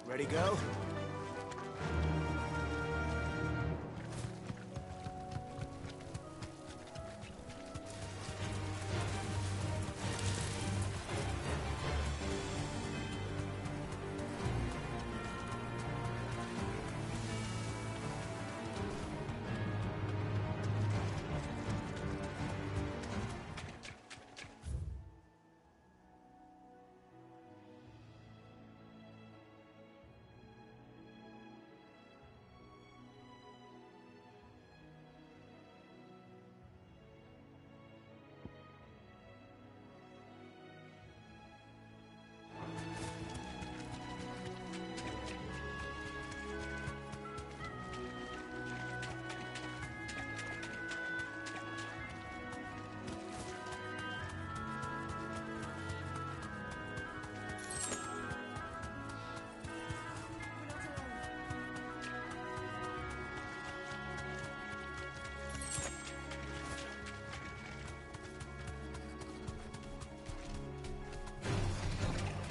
Ready, go?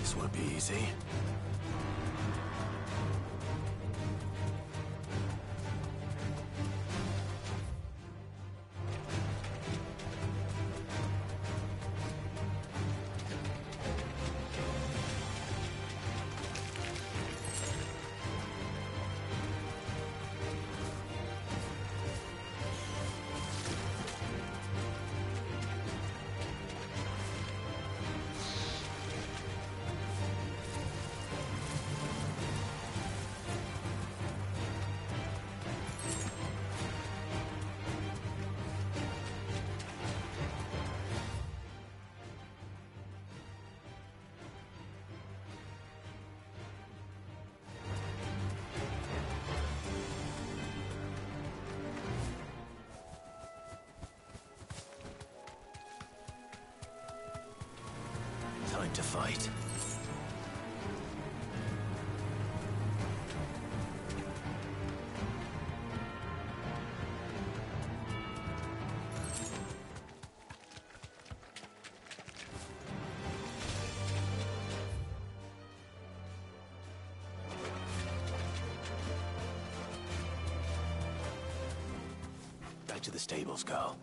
This won't be easy. Time to fight. Back to the stables, Carl.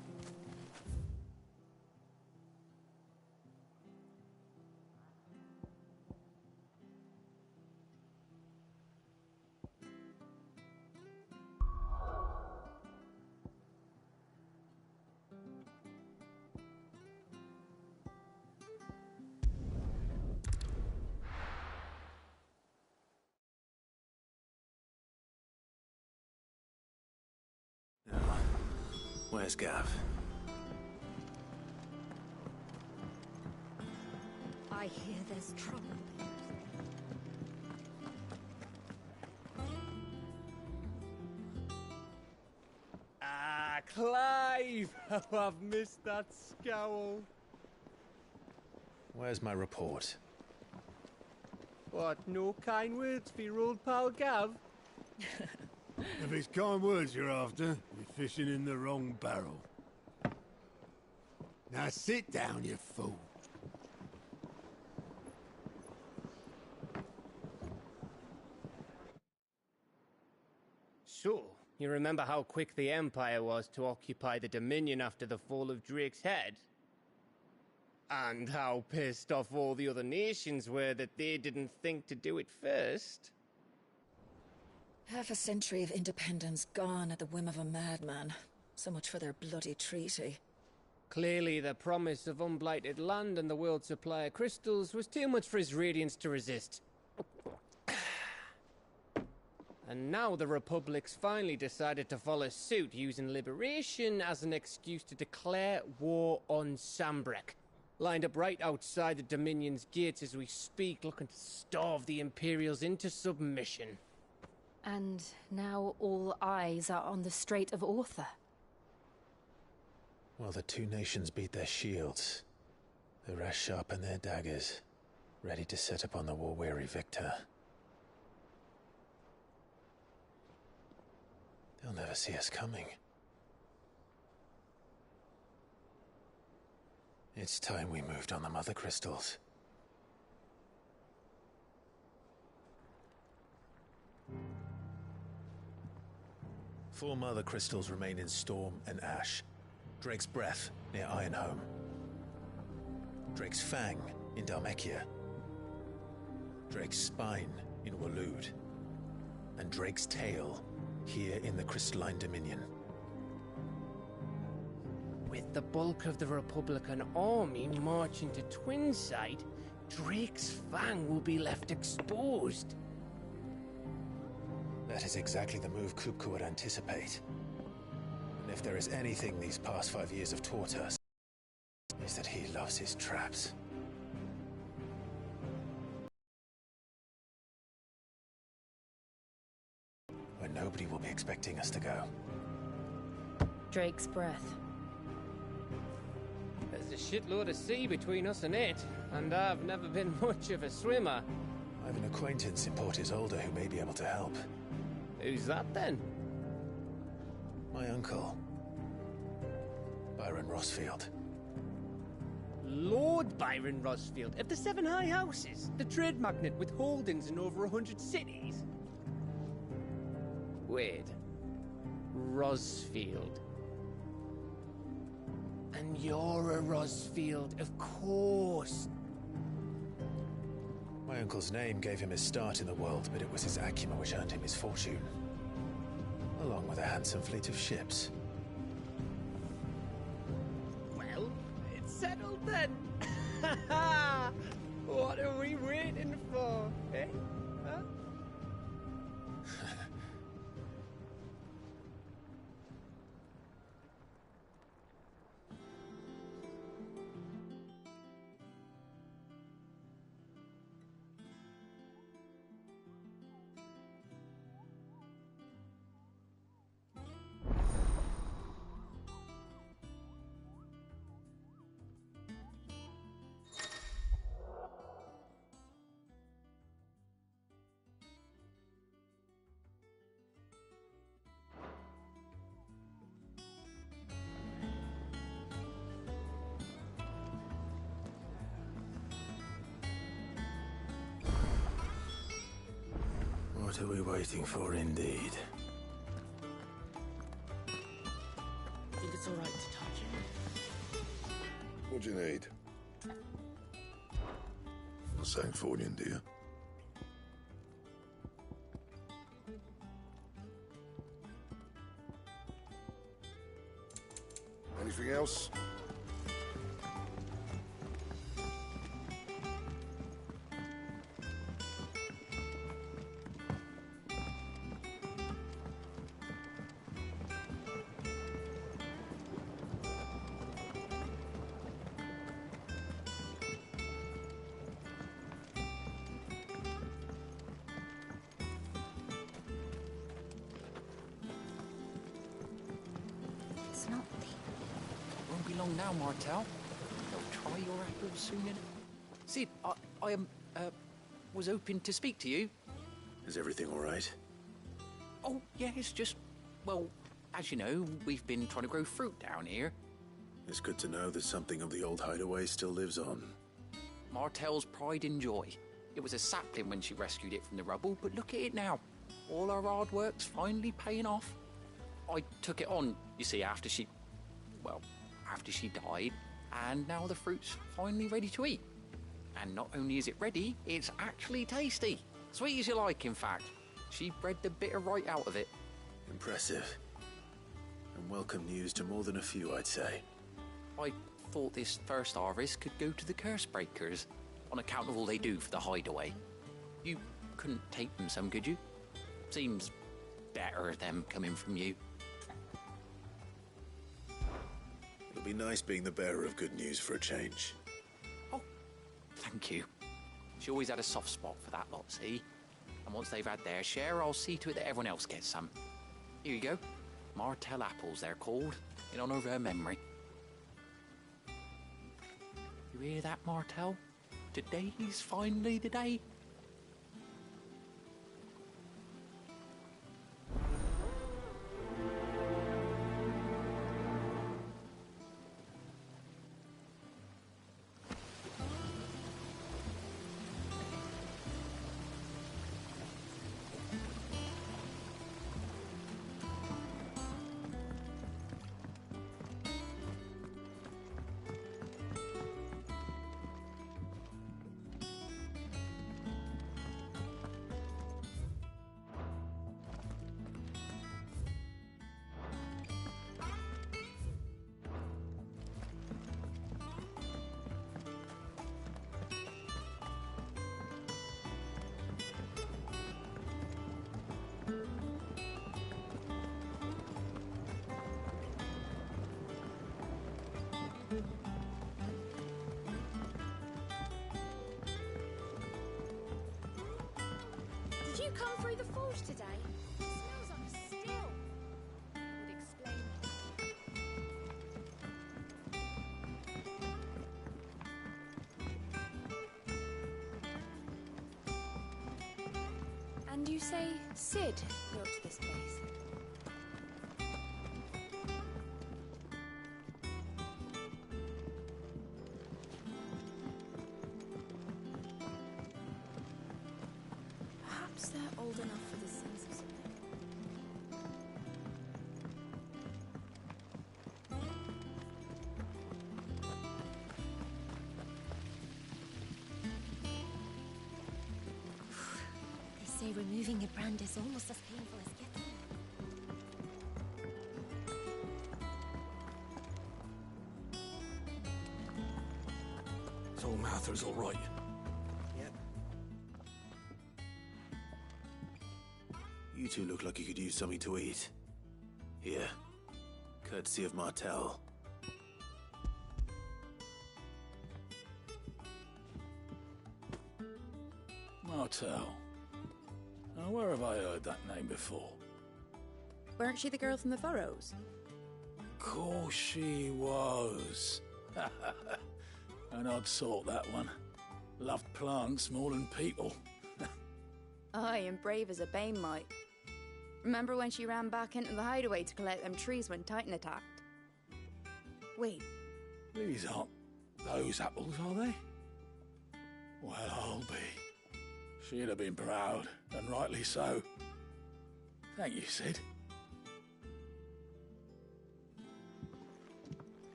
Where's Gav? I hear there's trouble. Ah, Clive! How I've missed that scowl. Where's my report? What, no kind words for your old pal Gav? If it's kind words you're after, you're fishing in the wrong barrel. Now sit down, you fool. So, you remember how quick the Empire was to occupy the Dominion after the fall of Drake's head? And how pissed off all the other nations were that they didn't think to do it first? Half a century of independence gone at the whim of a madman. So much for their bloody treaty. Clearly, the promise of unblighted land and the world's supply of crystals was too much for his radiance to resist. And now the Republic's finally decided to follow suit, using liberation as an excuse to declare war on Sambrek. Lined up right outside the Dominion's gates as we speak, looking to starve the Imperials into submission. And now all eyes are on the Strait of Author. While the two nations beat their shields, the rest sharpen their daggers, ready to set upon the war-weary victor. They'll never see us coming. It's time we moved on the Mother Crystals. Four Mother Crystals remain in Storm and Ash. Drake's Breath near Ironhome. Drake's Fang in Dhalmekia. Drake's Spine in Waloed. And Drake's Tail here in the Crystalline Dominion. With the bulk of the Republican army marching to Twinside, Drake's Fang will be left exposed. That is exactly the move Kupka would anticipate. And if there is anything these past 5 years have taught us, is that he loves his traps. Where nobody will be expecting us to go. Drake's Breath. There's a shitload of sea between us and it, and I've never been much of a swimmer. I have an acquaintance in Port Isolde who may be able to help. Who's that then? My uncle, Byron Rossfield. Lord Byron Rossfield of the Seven High Houses, the trade magnate with holdings in over 100 cities. Wait, Rossfield. And you're a Rossfield, of course. My uncle's name gave him his start in the world, but it was his acumen which earned him his fortune. Along with a handsome fleet of ships. Well, it's settled then. What are we waiting for, eh? Huh? What are we waiting for, indeed? I think it's all right to touch. What do you need? Not saying fortune, do you? Anything else? It's not the... Won't be long now, Martel. They'll try your apples soon enough. Sid, I was hoping to speak to you. Is everything all right? Oh, yeah, it's just, well, as you know, we've been trying to grow fruit down here. It's good to know that something of the old hideaway still lives on. Martel's pride and joy. It was a sapling when she rescued it from the rubble, but look at it now. All our hard work's finally paying off. I took it on, you see, after she died, and now the fruit's finally ready to eat. And not only is it ready, it's actually tasty. Sweet as you like, in fact. She bred the bitter right out of it. Impressive. And welcome news to more than a few, I'd say. I thought this first harvest could go to the curse breakers, on account of all they do for the hideaway. You couldn't take them some, could you? Seems better them coming from you. It'll be nice being the bearer of good news for a change. Oh, thank you. She always had a soft spot for that lot, see? And once they've had their share, I'll see to it that everyone else gets some. Here you go. Martell apples, they're called, in honor of her memory. You hear that, Martell? Today's finally the day. Did you come through the forge today? It smells like a still. Would explain. And you say Sid built this place? Perhaps they're old enough for the sense of something. They say removing a brand is almost as painful as getting it. So Mather's all right. You two look like you could use something to eat. Here. Courtesy of Martell. Martell. Now, where have I heard that name before? Weren't she the girl from the Furrows? Course she was. An odd sort, that one. Loved plants more than people. Aye, and brave as a bane might. Remember when she ran back into the hideaway to collect them trees when Titan attacked? Wait, These aren't those apples, are they? Well, I'll be. She'd have been proud, and rightly so. Thank you, Sid.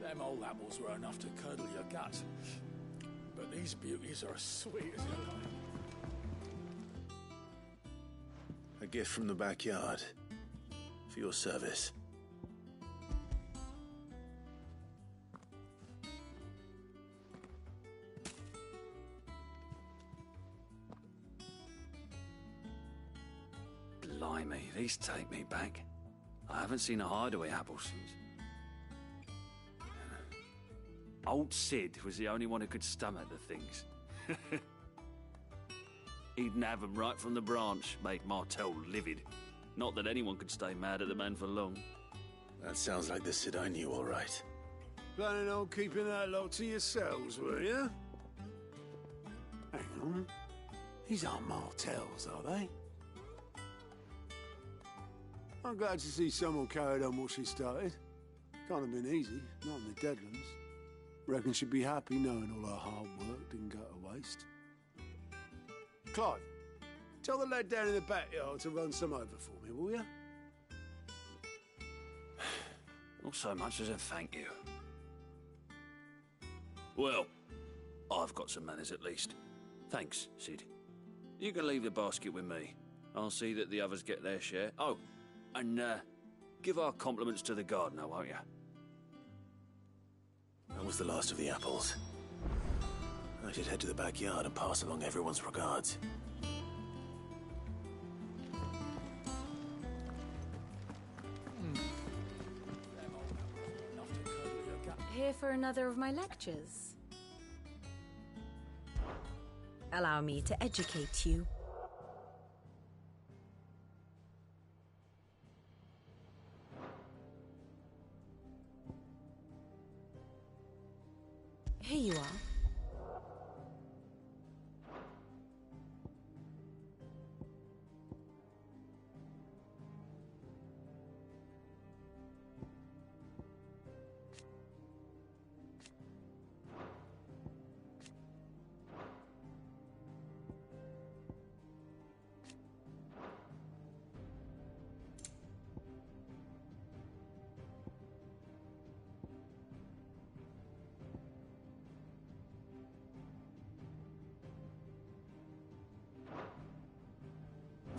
Them old apples were enough to curdle your gut. But these beauties are as sweet as you like. A gift from the backyard. For your service. Blimey, these take me back. I haven't seen a hideaway apple since. Old Sid was the only one who could stomach the things. He'd nab them right from the branch, made Martell livid. Not that anyone could stay mad at the man for long. That sounds like the Sid I knew, all right. Planning on keeping that lot to yourselves, were you? Hang on. These aren't Martells, are they? I'm glad to see someone carried on what she started. Can't have been easy, not in the Deadlands. Reckon she'd be happy knowing all her hard work didn't go to waste. Clive, tell the lad down in the backyard to run some over for me, will you? Not so much as a thank you. Well, I've got some manners at least. Thanks, Sid. You can leave the basket with me. I'll see that the others get their share. Oh, and give our compliments to the gardener, won't you? That was the last of the apples. I should head to the backyard and pass along everyone's regards. Here for another of my lectures? Allow me to educate you. Here you are.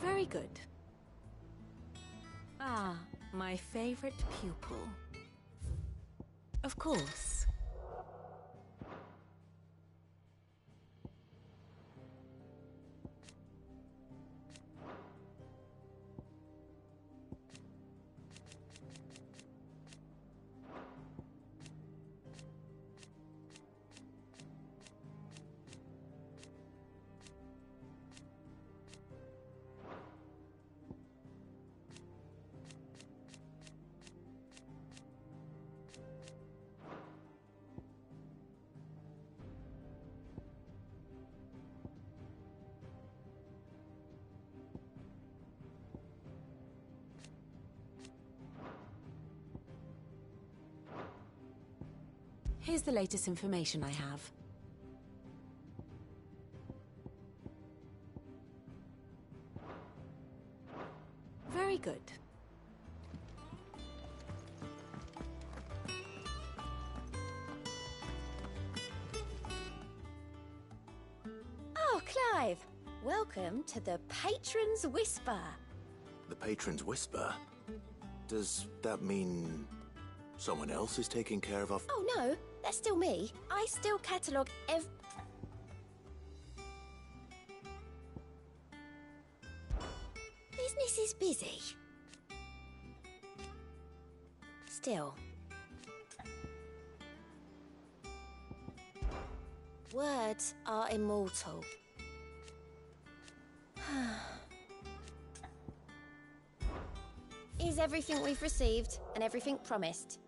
Very good. Ah, my favorite pupil. Of course. Here's the latest information I have. Very good. Oh, Clive! Welcome to the Patron's Whisper. The Patron's Whisper? Does that mean someone else is taking care of our... Oh no, that's still me. I still catalogue Business is busy. Still. Words are immortal. Is everything we've received and everything promised?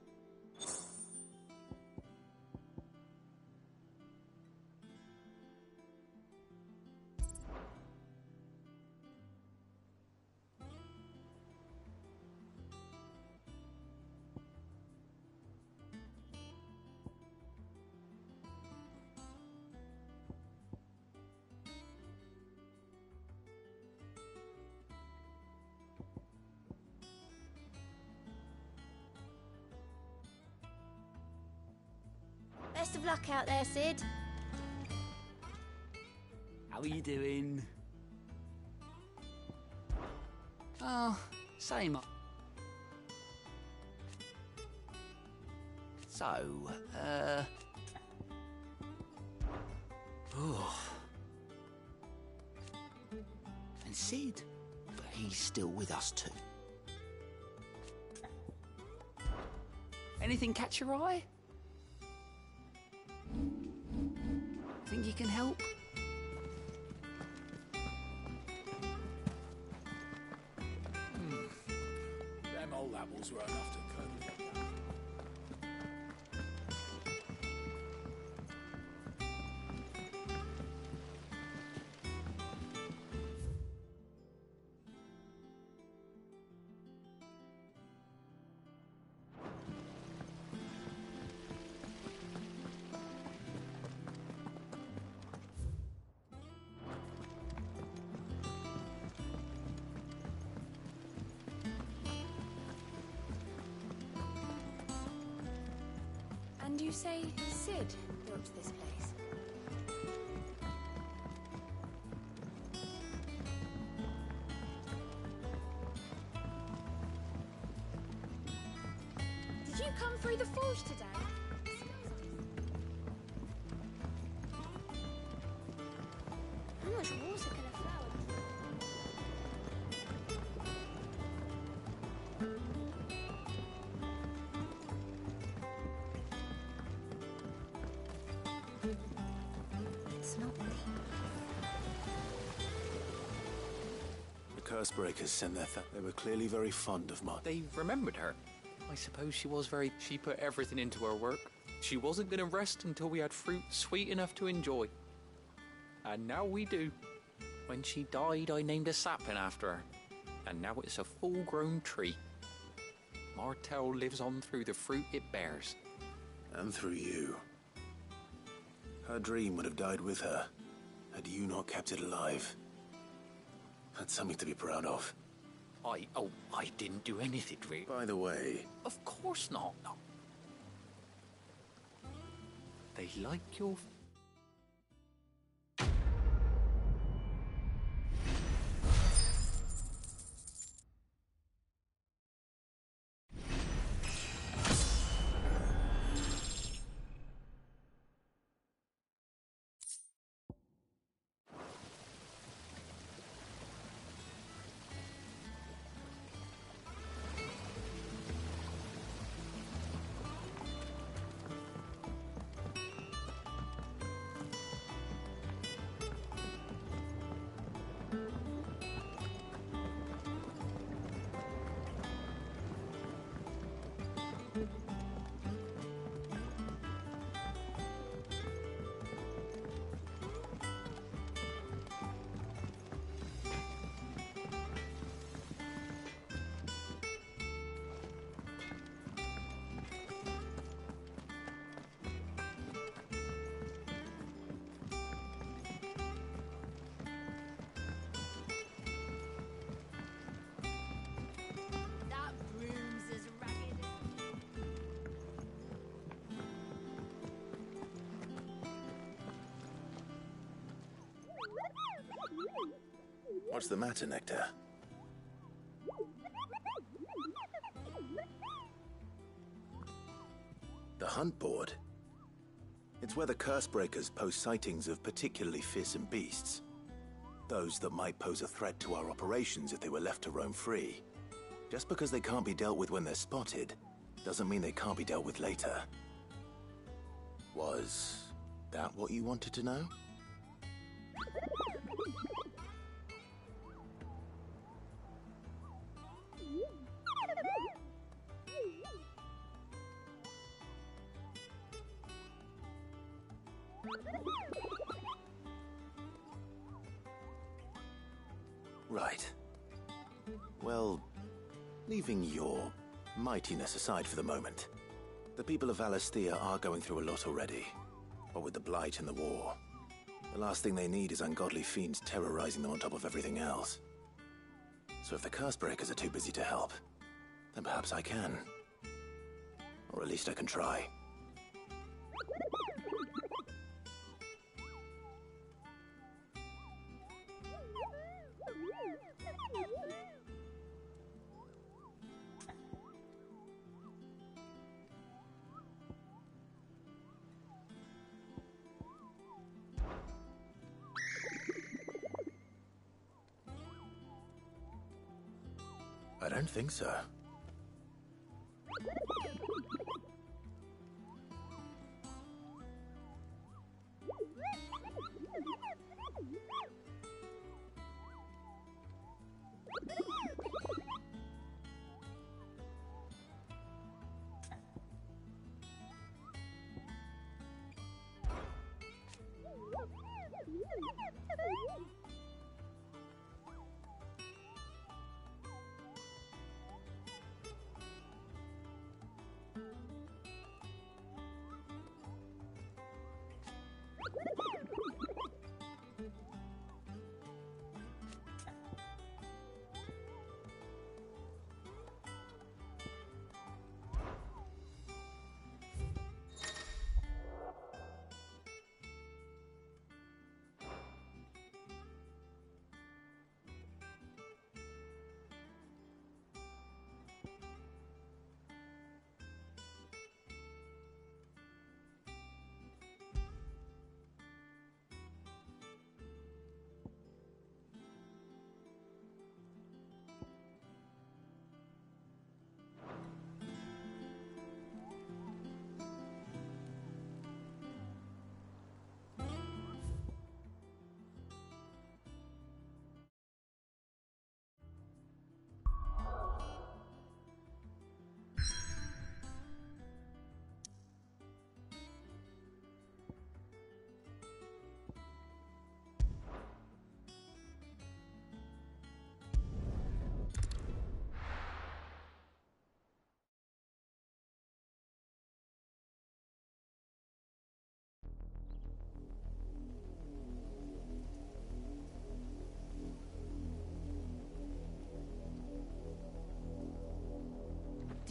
Best of luck out there, Sid. How are you doing? Oh, same. So, oh. And Sid, but he's still with us too. Anything catch your eye? Think you can help? Them old apples were enough to curdle your gut. And you say Sid built this place? Did you come through the forge today? How much water can a flower? It's not me. The Cursebreakers sent they were clearly very fond of Mark. They remembered her. I suppose she was very... She put everything into her work. She wasn't going to rest until we had fruit sweet enough to enjoy. And now we do. When she died, I named a sapling after her. And now it's a full-grown tree. Martell lives on through the fruit it bears. And through you. Her dream would have died with her, had you not kept it alive. That's something to be proud of. I didn't do anything, really. By the way... Of course not. No. They like your... That broom's as ragged as... What's the matter, Nectar? The hunt board? It's where the Cursebreakers post sightings of particularly fearsome beasts. Those that might pose a threat to our operations if they were left to roam free. Just because they can't be dealt with when they're spotted, doesn't mean they can't be dealt with later. Was that what you wanted to know? Right. Well, leaving your mightiness aside for the moment, the people of Valisthea are going through a lot already. What with the Blight and the war. The last thing they need is ungodly fiends terrorizing them on top of everything else. So if the Cursebreakers are too busy to help, then perhaps I can. Or at least I can try. I don't think so.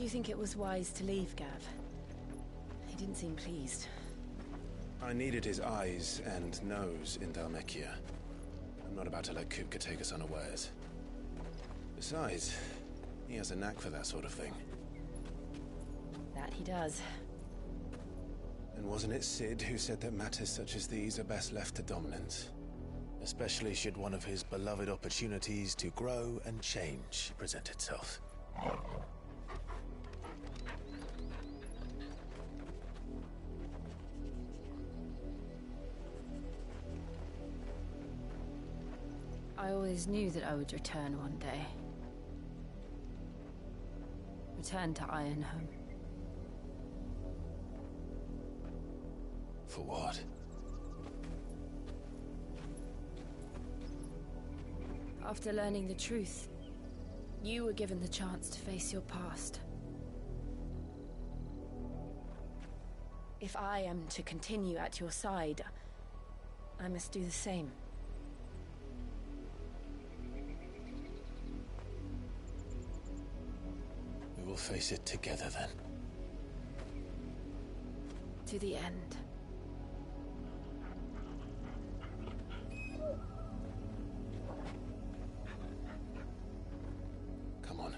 you think it was wise to leave, Gav? He didn't seem pleased. I needed his eyes and nose in Dhalmekia. I'm not about to let Kupka take us unawares. Besides, he has a knack for that sort of thing. That he does. And wasn't it Sid who said that matters such as these are best left to dominance? Especially should one of his beloved opportunities to grow and change present itself. I always knew that I would return one day. Return to Ironhome. For what? After learning the truth, you were given the chance to face your past. If I am to continue at your side, I must do the same. We will face it together then. To the end. Come on.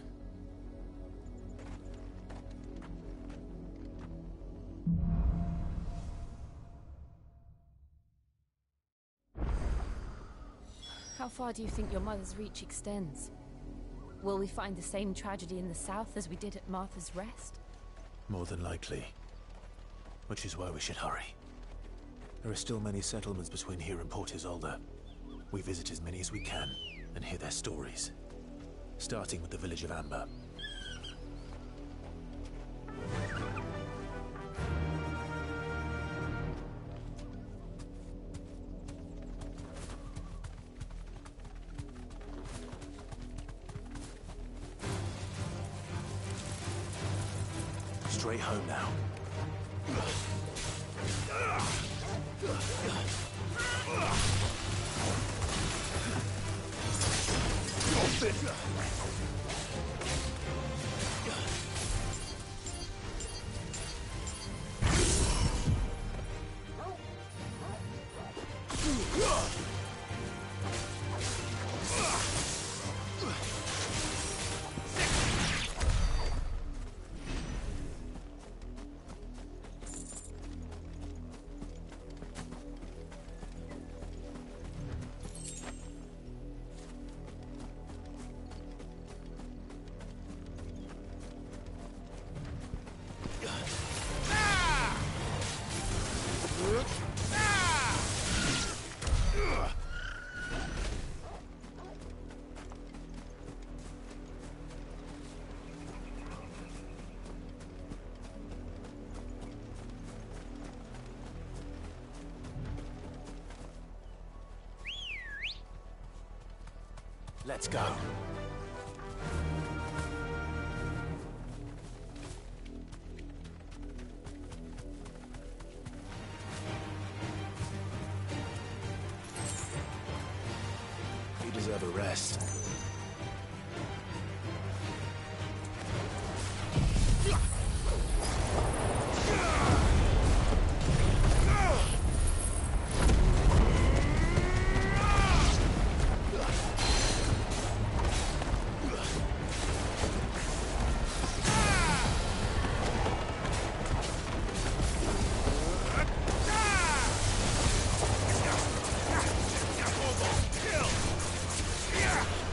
How far do you think your mother's reach extends? Will we find the same tragedy in the south as we did at Martha's Rest? More than likely. Which is why we should hurry. There are still many settlements between here and Port Isolde. We visit as many as we can and hear their stories. Starting with the village of Amber. Straight home now. Let's go. You deserve a rest. Yeah!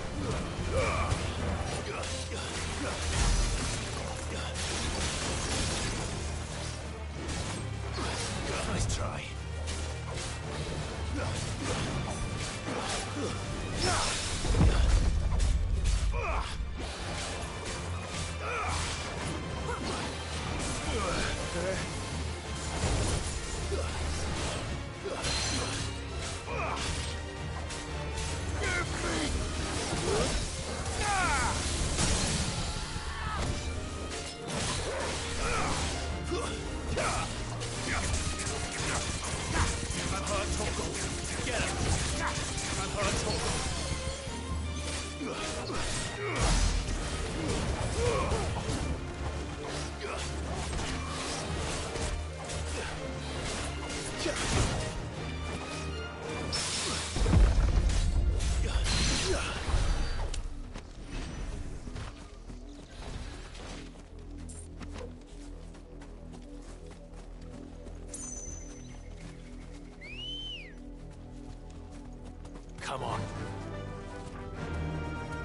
Come on.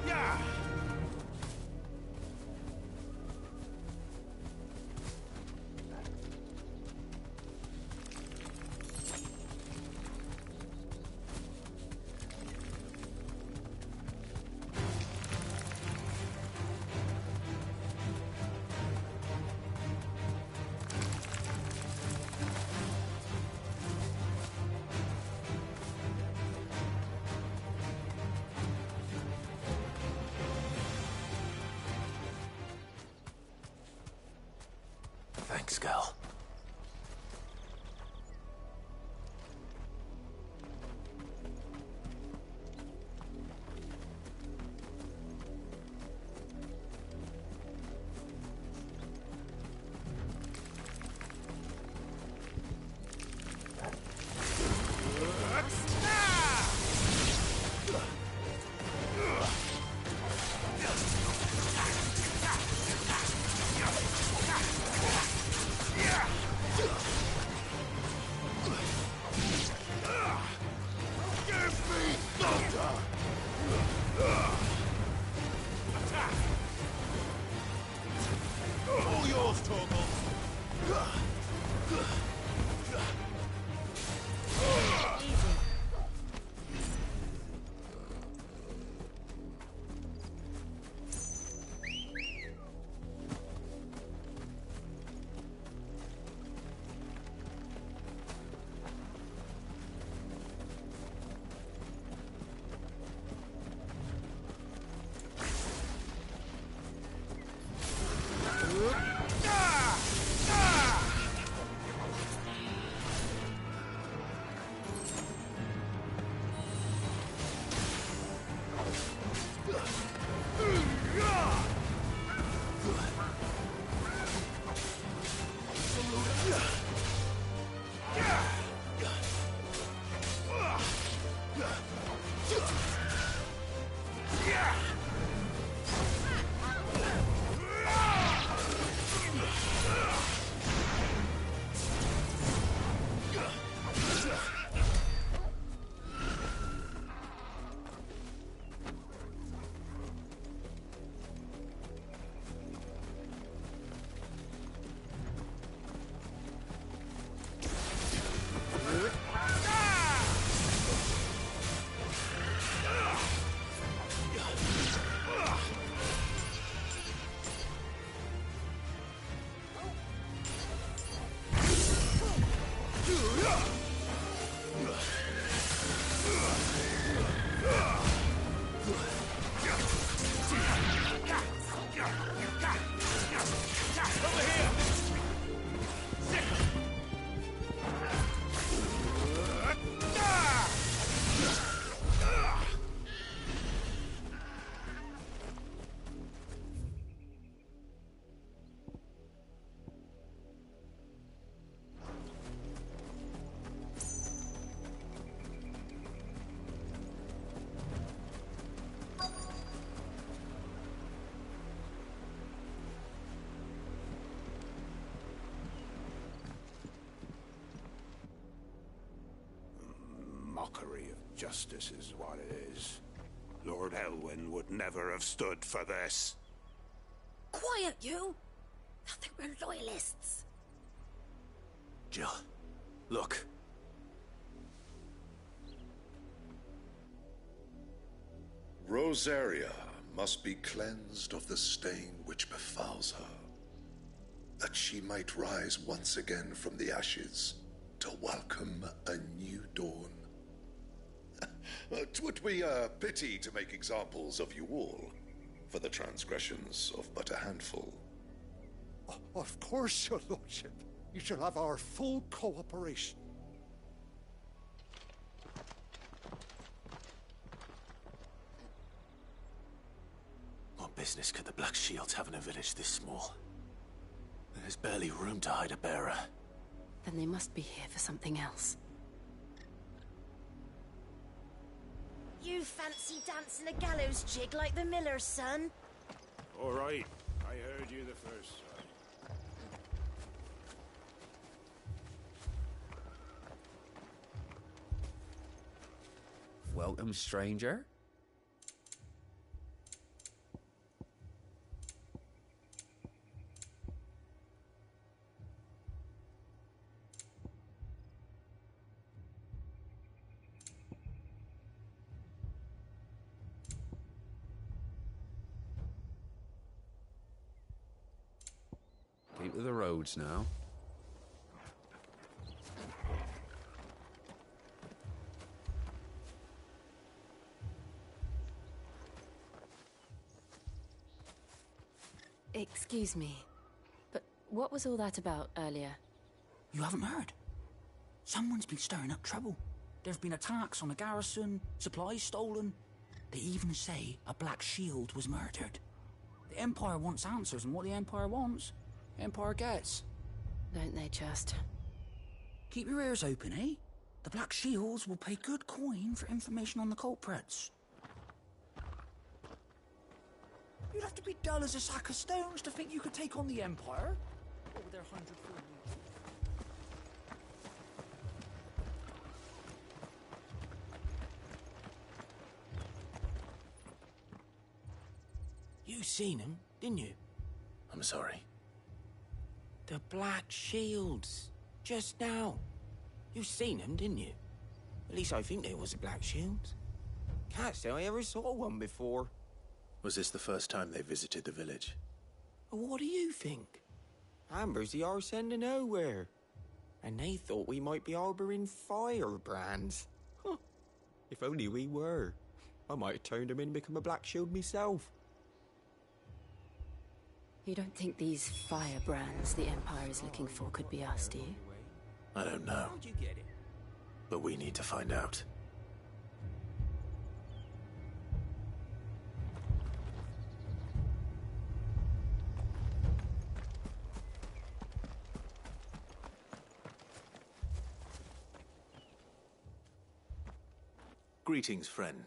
Yeah! Thanks, Gal. All yours, Torgal. Mockery of justice is what it is. Lord Elwyn would never have stood for this. Quiet, you! I think we're loyalists. Jill, look. Rosaria must be cleansed of the stain which befouls her, that she might rise once again from the ashes to welcome a new dawn. 'Twould be a pity to make examples of you all, for the transgressions of but a handful. Of course, your lordship. You shall have our full cooperation. What business could the Black Shields have in a village this small? There's barely room to hide a bearer. Then they must be here for something else. You fancy dancing a gallows jig like the miller's son? All right, I heard you the first time. Welcome, stranger. Keep to the roads now. Excuse me, but what was all that about earlier? You haven't heard? Someone's been stirring up trouble. There've been attacks on the garrison, supplies stolen. They even say a Black Shield was murdered. The Empire wants answers, and what the Empire wants, Empire gets. Don't they just? Keep your ears open, eh? The Black Shields will pay good coin for information on the culprits. You'd have to be dull as a sack of stones to think you could take on the Empire. What with their 100 You seen him, didn't you? I'm sorry. The Black Shields. Just now. You seen them, didn't you? At least I think there was a Black Shield. Can't say I ever saw one before. Was this the first time they visited the village? What do you think? Amber's the arse end of nowhere. And they thought we might be harbouring firebrands. Huh. If only we were. I might have turned them in and become a Black Shield myself. You don't think these firebrands the Empire is looking for could be us, do you? I don't know. How'd you get it? But we need to find out. Greetings, friend.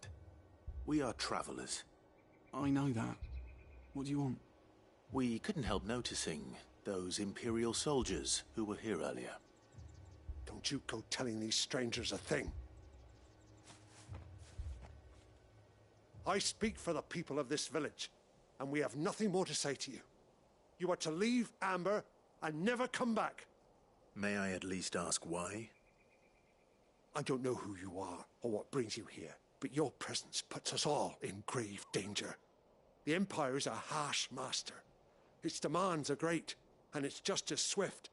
We are travelers. I know that. What do you want? We couldn't help noticing those Imperial soldiers who were here earlier. Don't you go telling these strangers a thing. I speak for the people of this village, and we have nothing more to say to you. You are to leave Amber and never come back. May I at least ask why? I don't know who you are or what brings you here, but your presence puts us all in grave danger. The Empire is a harsh master. Its demands are great, and its justice swift.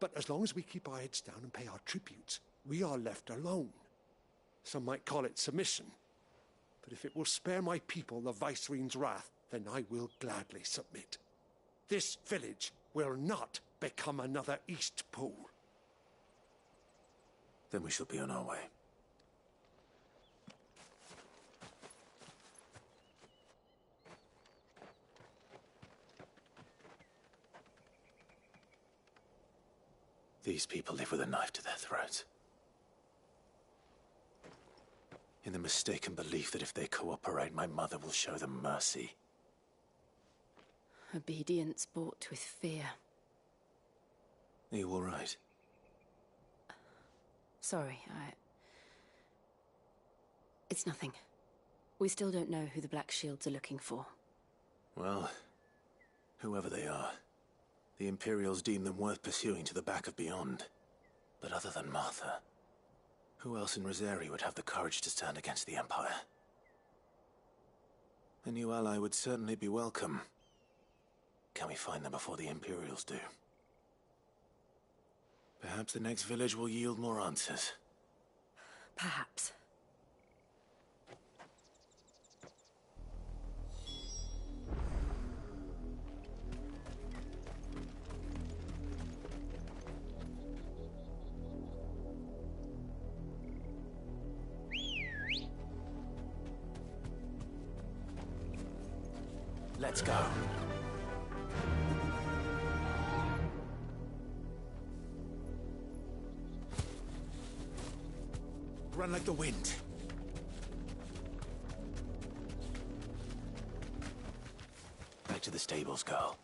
But as long as we keep our heads down and pay our tributes, we are left alone. Some might call it submission. But if it will spare my people the Viceroy's wrath, then I will gladly submit. This village will not become another Eastpool. Then we shall be on our way. These people live with a knife to their throats. In the mistaken belief that if they cooperate, my mother will show them mercy. Obedience bought with fear. Are you all right? Sorry, It's nothing. We still don't know who the Black Shields are looking for. Well, whoever they are, the Imperials deem them worth pursuing to the back of beyond. But other than Martha, who else in Rosari would have the courage to stand against the Empire? A new ally would certainly be welcome. Can we find them before the Imperials do? Perhaps the next village will yield more answers. Perhaps. Let's go. Run like the wind. Back to the stables, girl.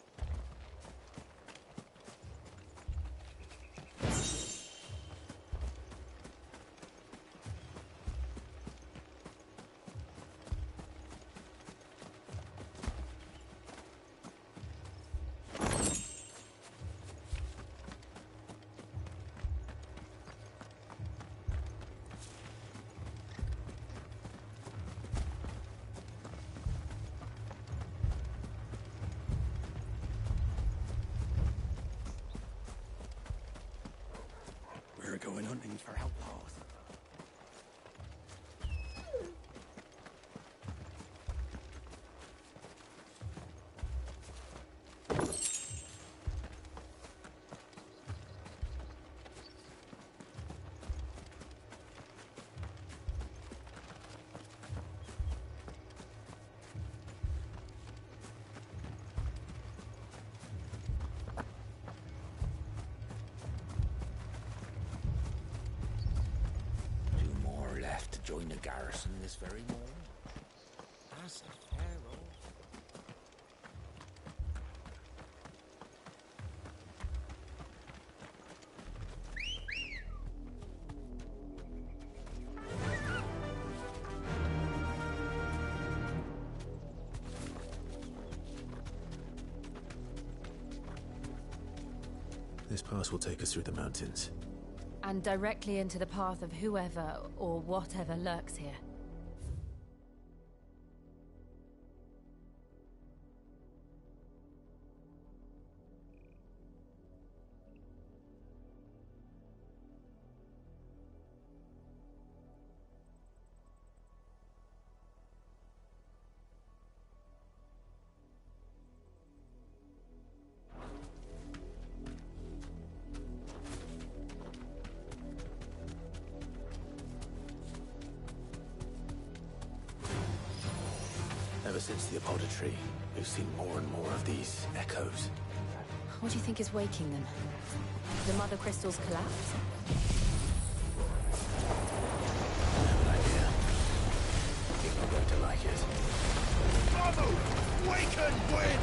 going hunting for outlaws. Join the garrison this very morning. That's a fair old. This pass will take us through the mountains. And directly into the path of whoever or whatever lurks here. Ever since the apothecary, we've seen more and more of these echoes. What do you think is waking them? The mother crystal's collapse? I have an idea. I think we're going to like it. Bravo! Waken, win!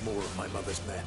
More of my mother's men.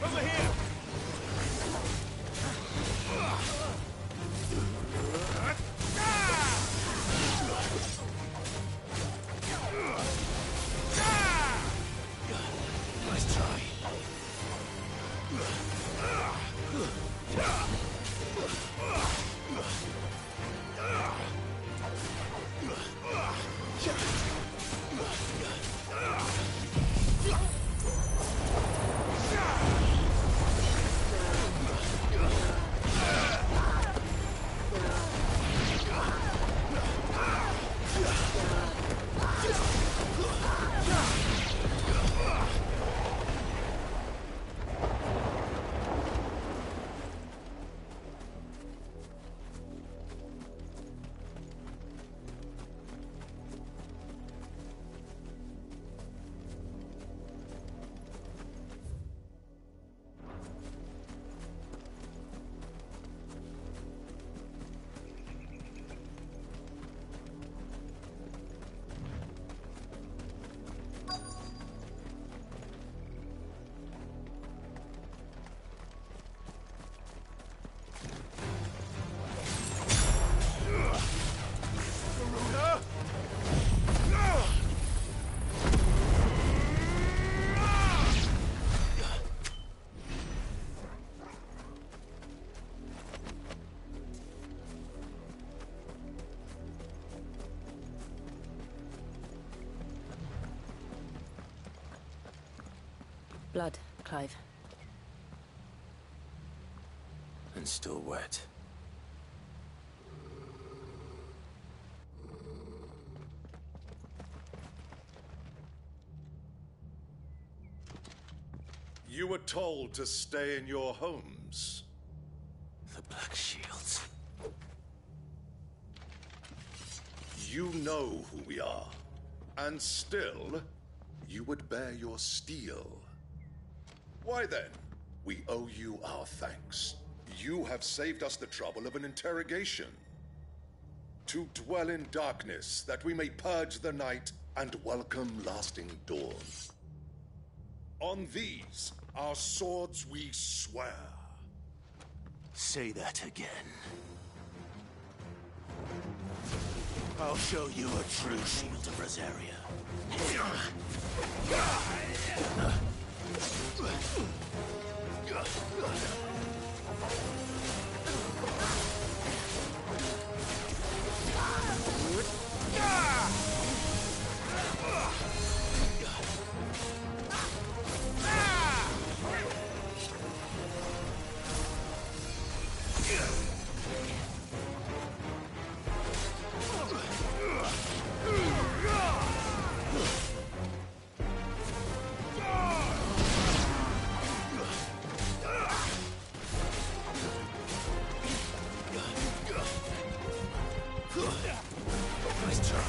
Over here! Nice try. Blood, Clive. And still wet. You were told to stay in your homes. The Black Shields. You know who we are. And still, you would bear your steel. Why then, we owe you our thanks. You have saved us the trouble of an interrogation. To dwell in darkness, that we may purge the night and welcome lasting dawn. On these, our swords we swear. Say that again. I'll show you a true shield of Rosaria. Nice try.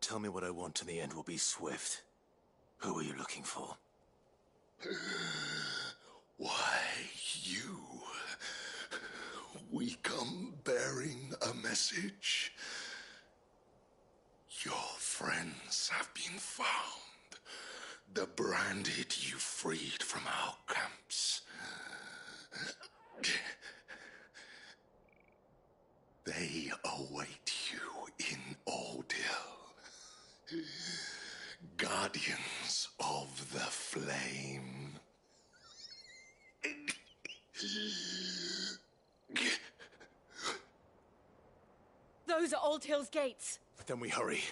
tell me what I want and the end will be swift. Who are you looking for? Why, you. We come bearing a message. Your friends have been found. The branded you freed from our camps. They await you in Ordil. Guardians of the Flame. Those are Old Hill's gates. Then we hurry.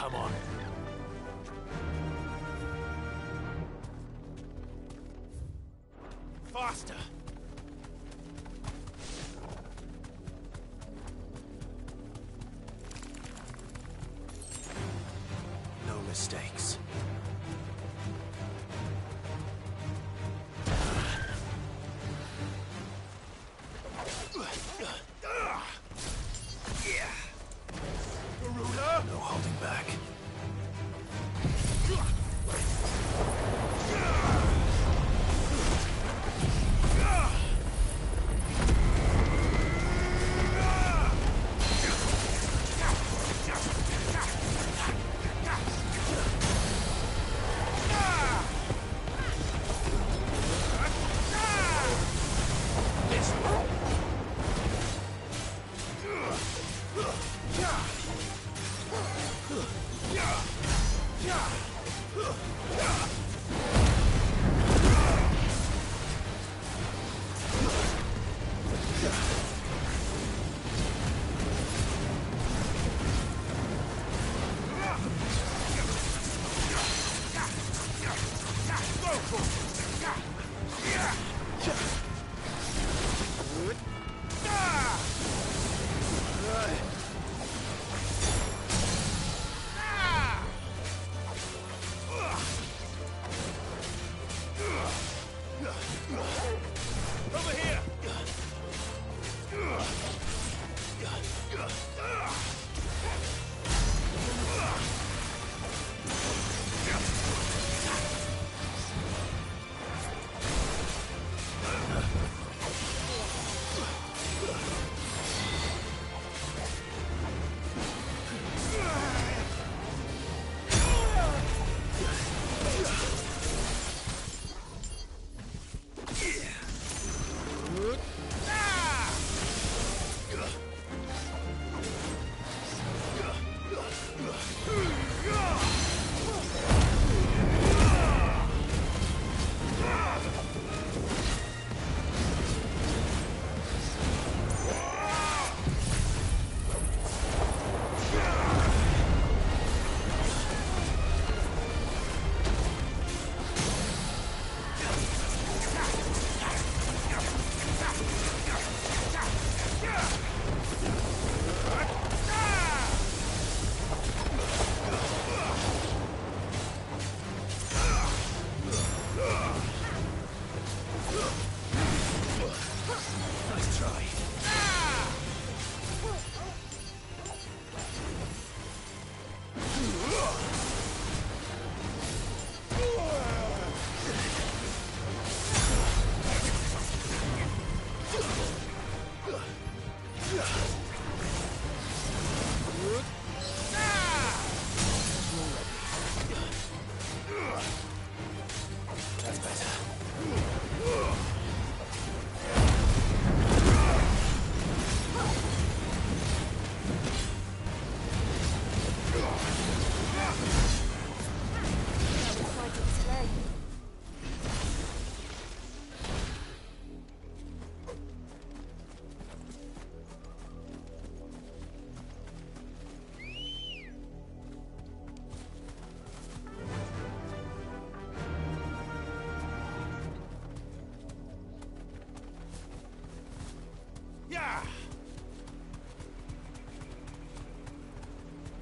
Come on. Faster! No mistakes. No holding back.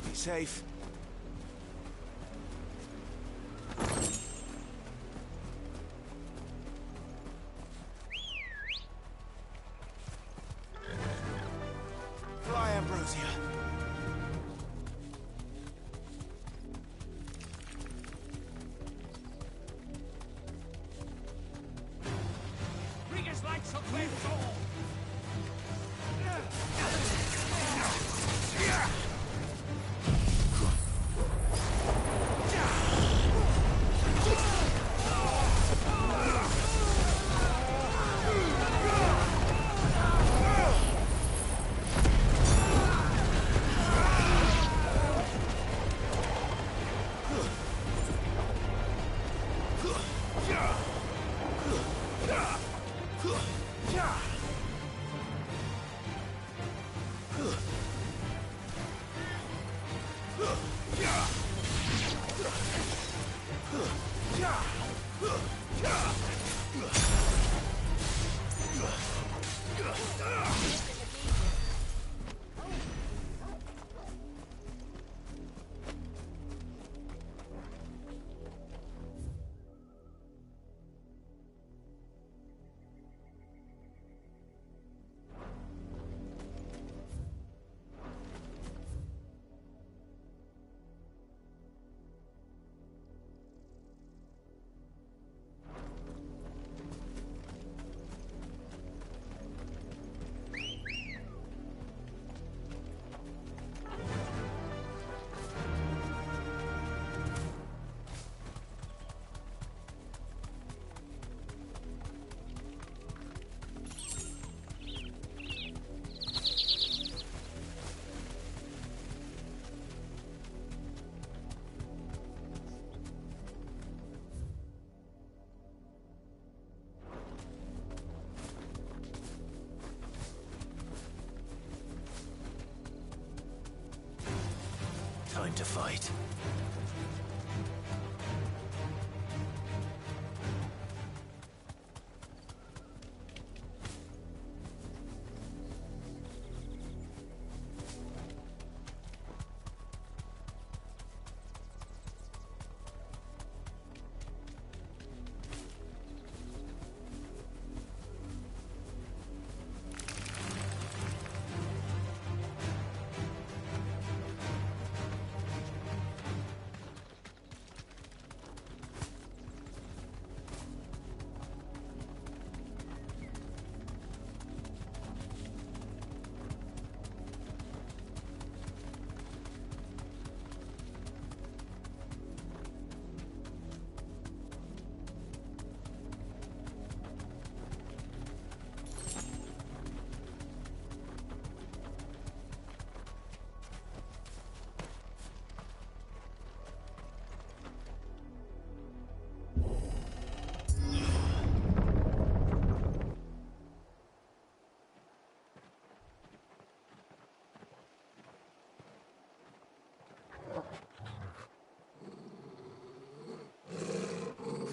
Be safe. Fly, Ambrosia. Bring us like some great soul! Time to fight.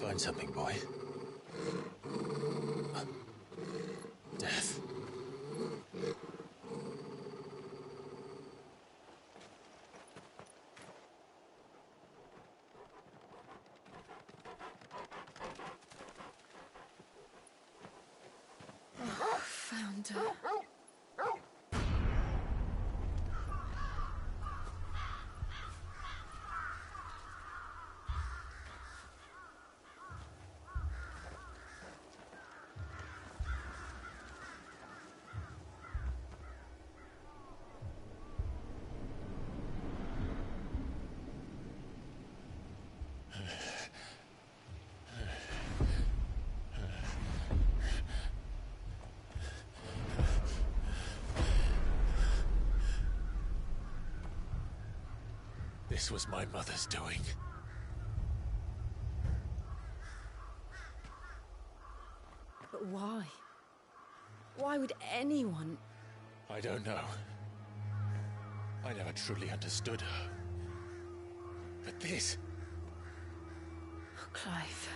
Find something, boy. Death. Found her. This was my mother's doing. But why? Why would anyone? I don't know. I never truly understood her. But this... Oh, Clive.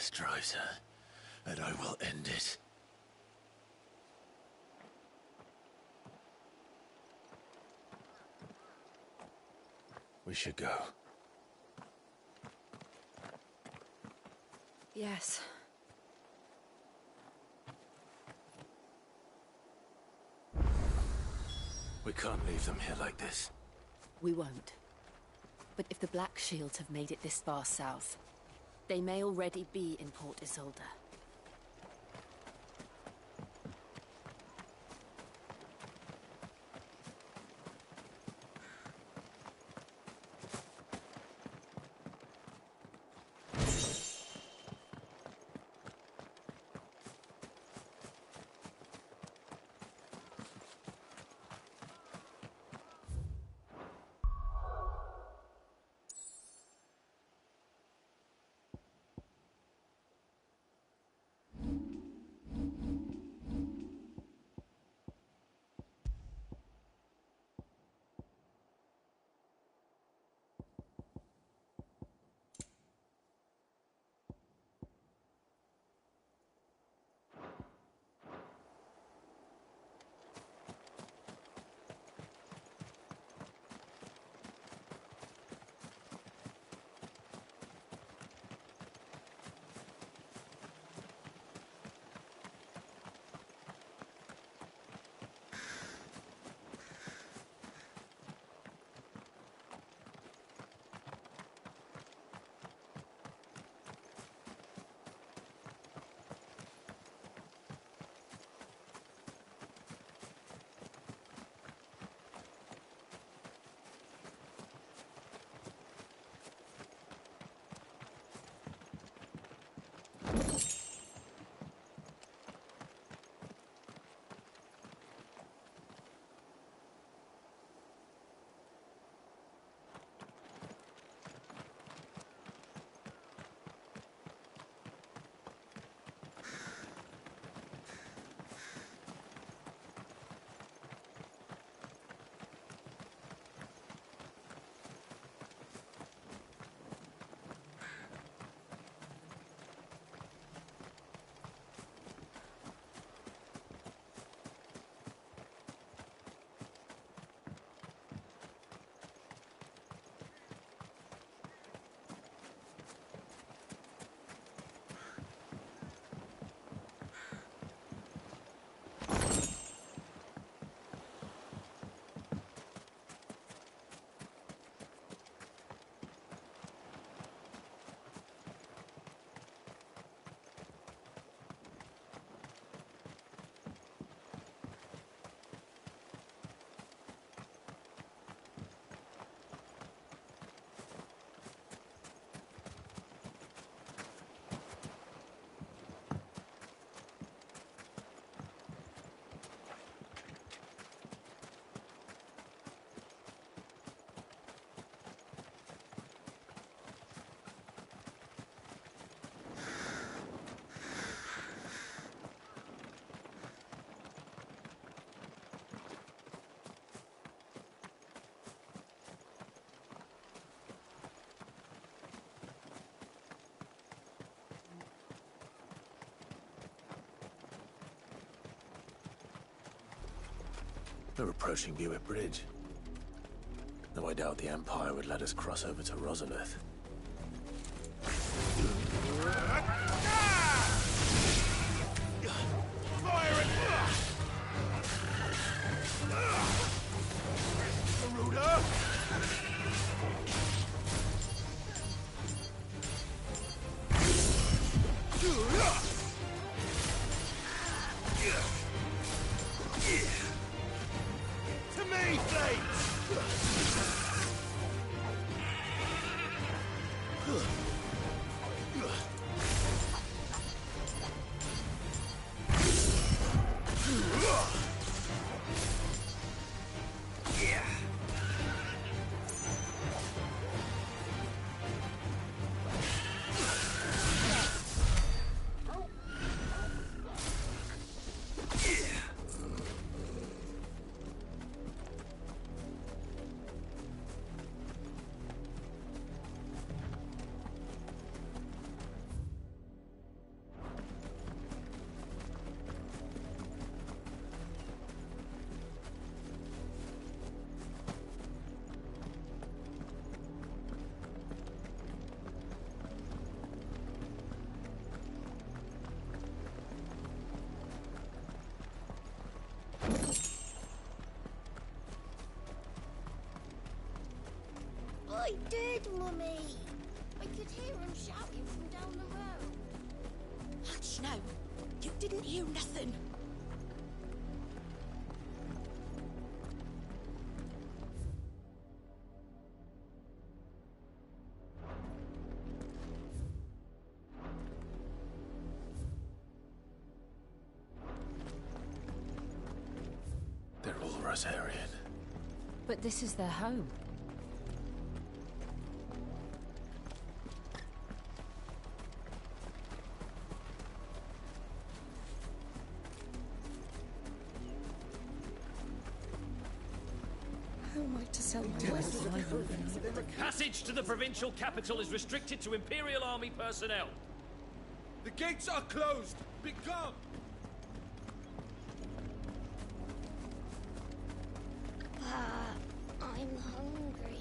This drives her, and I will end it. We should go. Yes. We can't leave them here like this. We won't. But if the Black Shields have made it this far south, they may already be in Port Isolde. We're approaching Buick Bridge. Though I doubt the Empire would let us cross over to Rosalith. I did, Mummy. I could hear him shouting from down the road. Hush now. You didn't hear nothing. They're all Rosarian. But this is their home. How am I to sell my wife? Passage to the provincial capital is restricted to Imperial Army personnel. The gates are closed! Become! I'm hungry.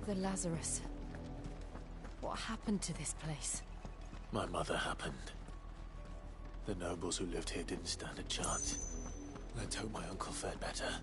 The Lazarus. What happened to this place? My mother happened. The nobles who lived here didn't stand a chance. Let's hope my uncle fared better.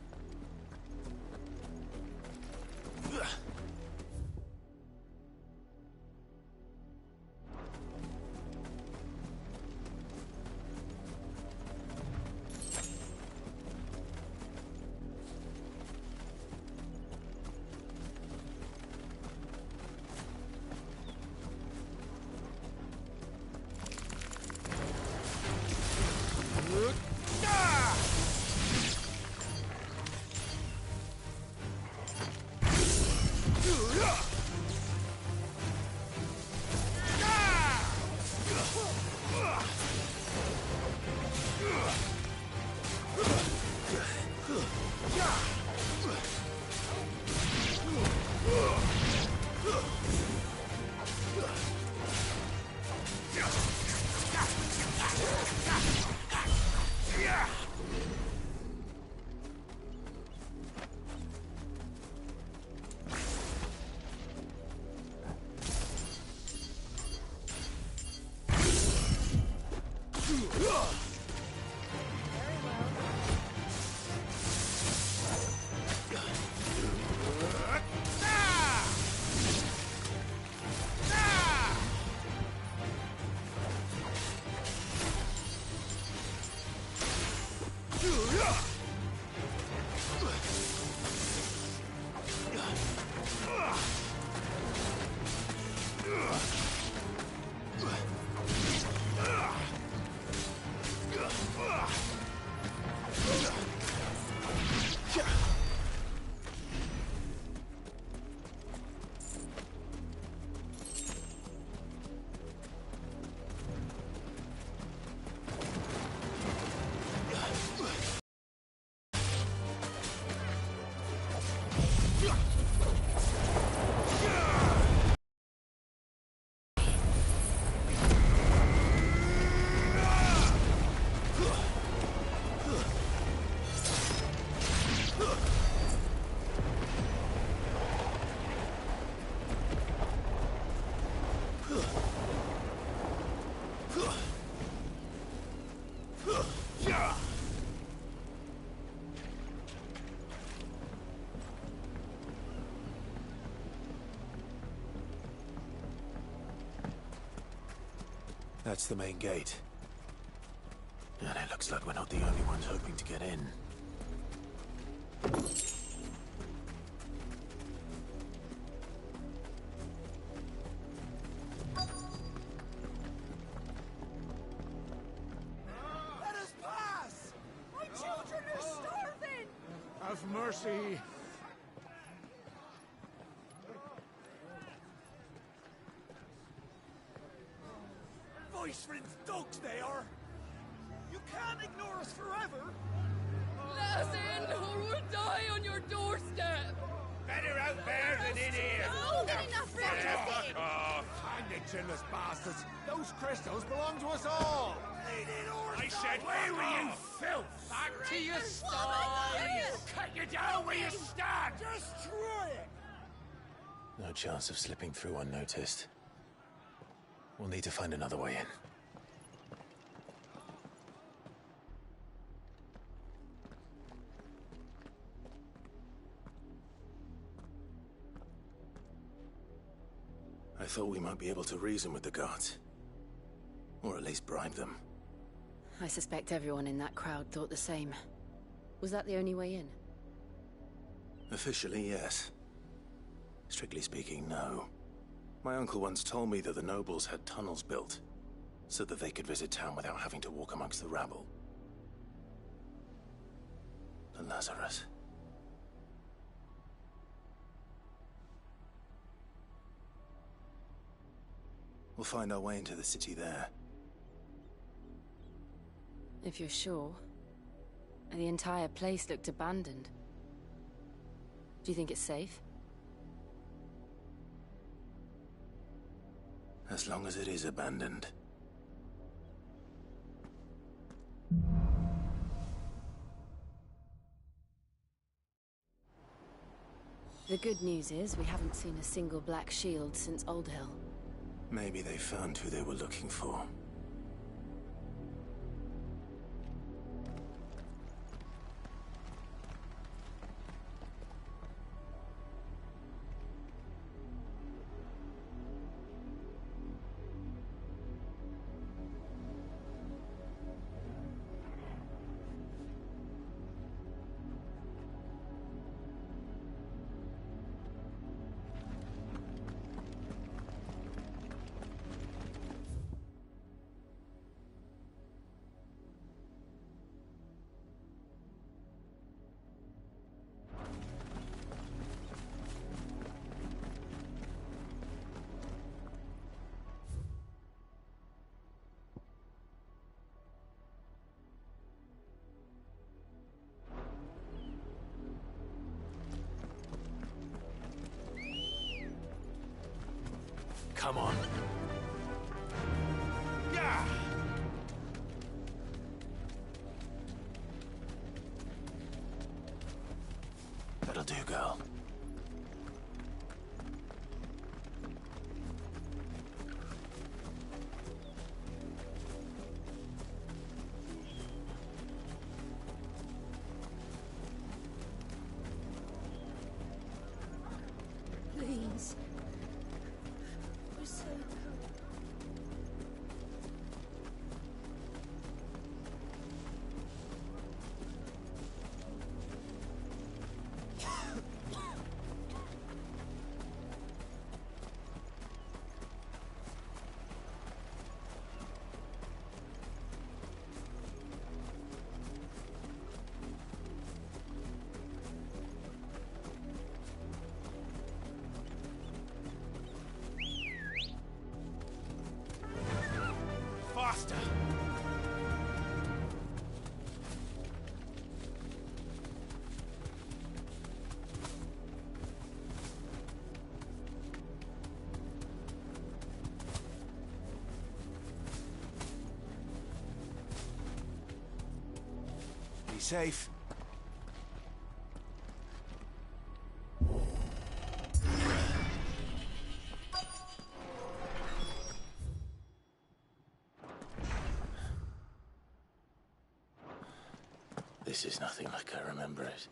That's the main gate. And it looks like we're not the only ones hoping to get in. Let us pass! My children are starving! Have mercy. Viceland's dogs they are! You can't ignore us forever! Let us in, or we'll die on your doorstep! Better out there than in here! More than enough room to sit! Oh, hang the chinless bastards. Those crystals belong to us all. I said, where were you, filth? Back to your stall! Cut you down where you stand! Just try it! No chance of slipping through unnoticed. We'll need to find another way in. I thought we might be able to reason with the guards. Or at least bribe them. I suspect everyone in that crowd thought the same. Was that the only way in? Officially, yes. Strictly speaking, no. My uncle once told me that the nobles had tunnels built, so that they could visit town without having to walk amongst the rabble. The Lazarus. We'll find our way into the city there. If you're sure. The entire place looked abandoned. Do you think it's safe? As long as it is abandoned. The good news is we haven't seen a single black shield since Old Hill. Maybe they found who they were looking for. Come on. Yeah! That'll do, girl. Please. We're so... Faster! Be safe. This is nothing like I remember it.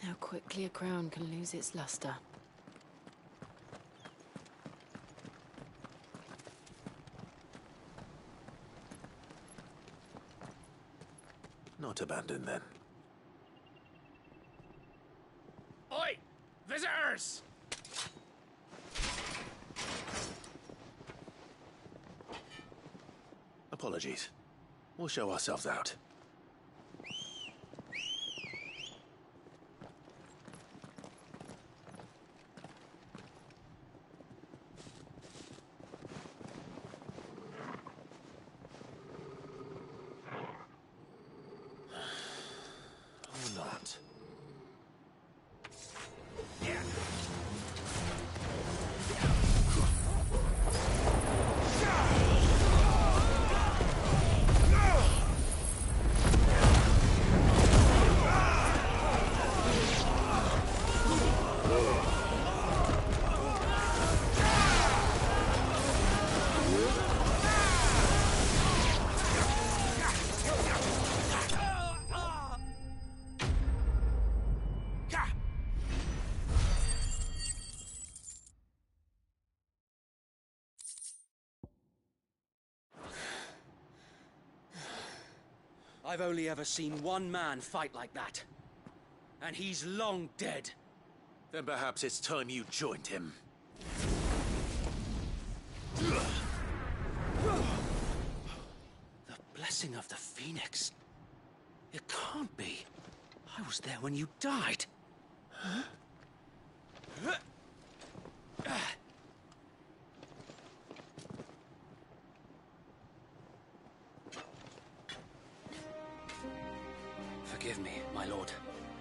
How quickly a crown can lose its luster. Not abandoned, then. Oi! Visitors! Apologies. We'll show ourselves out. Or not. I've only ever seen one man fight like that. And he's long dead. Then perhaps it's time you joined him. The blessing of the Phoenix. It can't be. I was there when you died. Huh? Forgive me, my lord.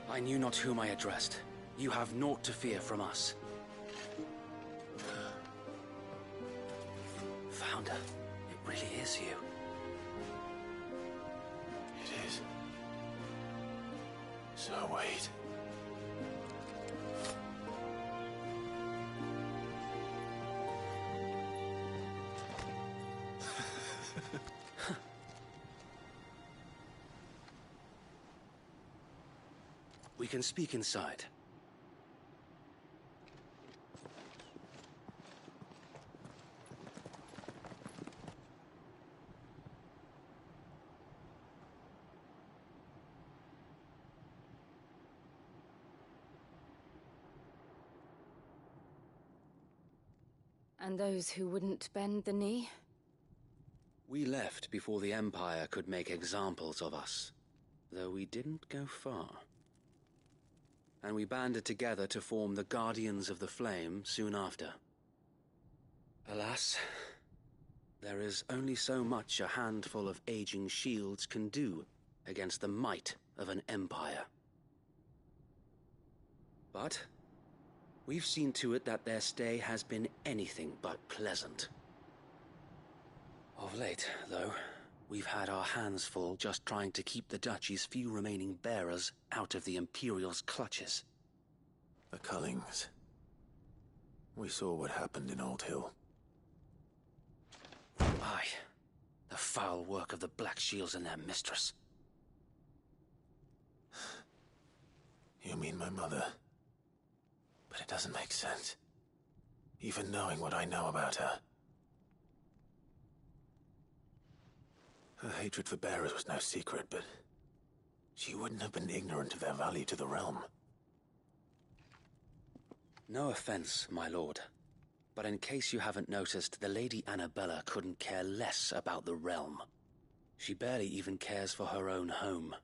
I knew not whom I addressed. You have naught to fear from us. Founder, it really is you. It is. So wait. We can speak inside. And those who wouldn't bend the knee? We left before the Empire could make examples of us, though we didn't go far. And we banded together to form the Guardians of the Flame soon after. Alas, there is only so much a handful of aging shields can do against the might of an empire. But we've seen to it that their stay has been anything but pleasant. Of late, though, we've had our hands full just trying to keep the Duchy's few remaining bearers out of the Imperial's clutches. The Cullings. We saw what happened in Old Hill. Aye. The foul work of the Black Shields and their mistress. You mean my mother? But it doesn't make sense. Even knowing what I know about her. Her hatred for bearers was no secret, but she wouldn't have been ignorant of their value to the realm. No offense, my lord. But in case you haven't noticed, the Lady Annabella couldn't care less about the realm. She barely even cares for her own home.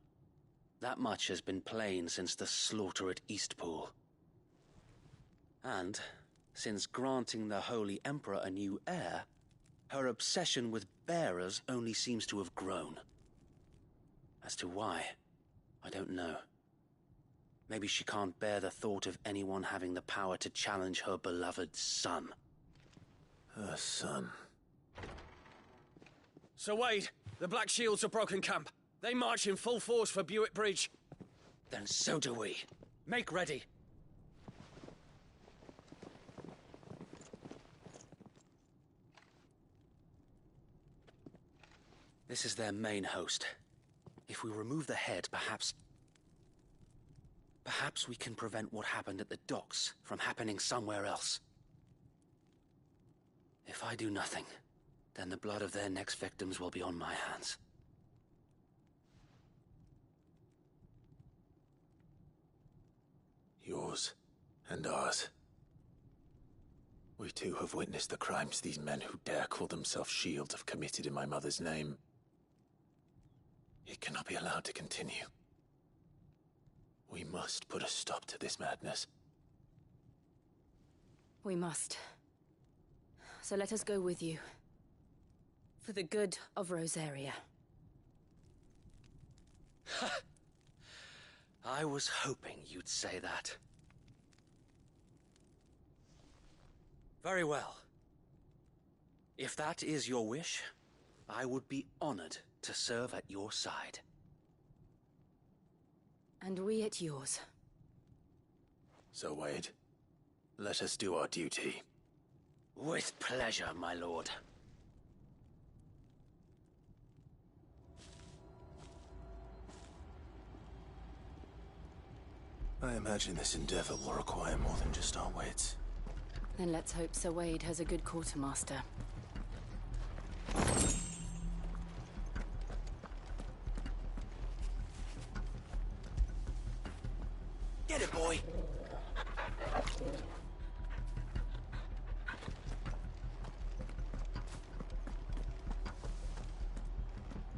That much has been plain since the slaughter at Eastpool. And, since granting the Holy Emperor a new heir, her obsession with bearers only seems to have grown. As to why, I don't know. Maybe she can't bear the thought of anyone having the power to challenge her beloved son. Her son. Sir Wade, the Black Shields have broken camp. They march in full force for Buick Bridge. Then so do we. Make ready. This is their main host. If we remove the head, perhaps we can prevent what happened at the docks from happening somewhere else. If I do nothing, then the blood of their next victims will be on my hands. Yours and ours. We too have witnessed the crimes these men who dare call themselves shields have committed in my mother's name. It cannot be allowed to continue. We must put a stop to this madness. We must. So let us go with you. For the good of Rosaria. I was hoping you'd say that. Very well. If that is your wish, I would be honored to serve at your side. And we at yours. So, Wade, let us do our duty. With pleasure, my lord. I imagine this endeavor will require more than just our wits. Then let's hope Sir Wade has a good quartermaster. Get it, boy!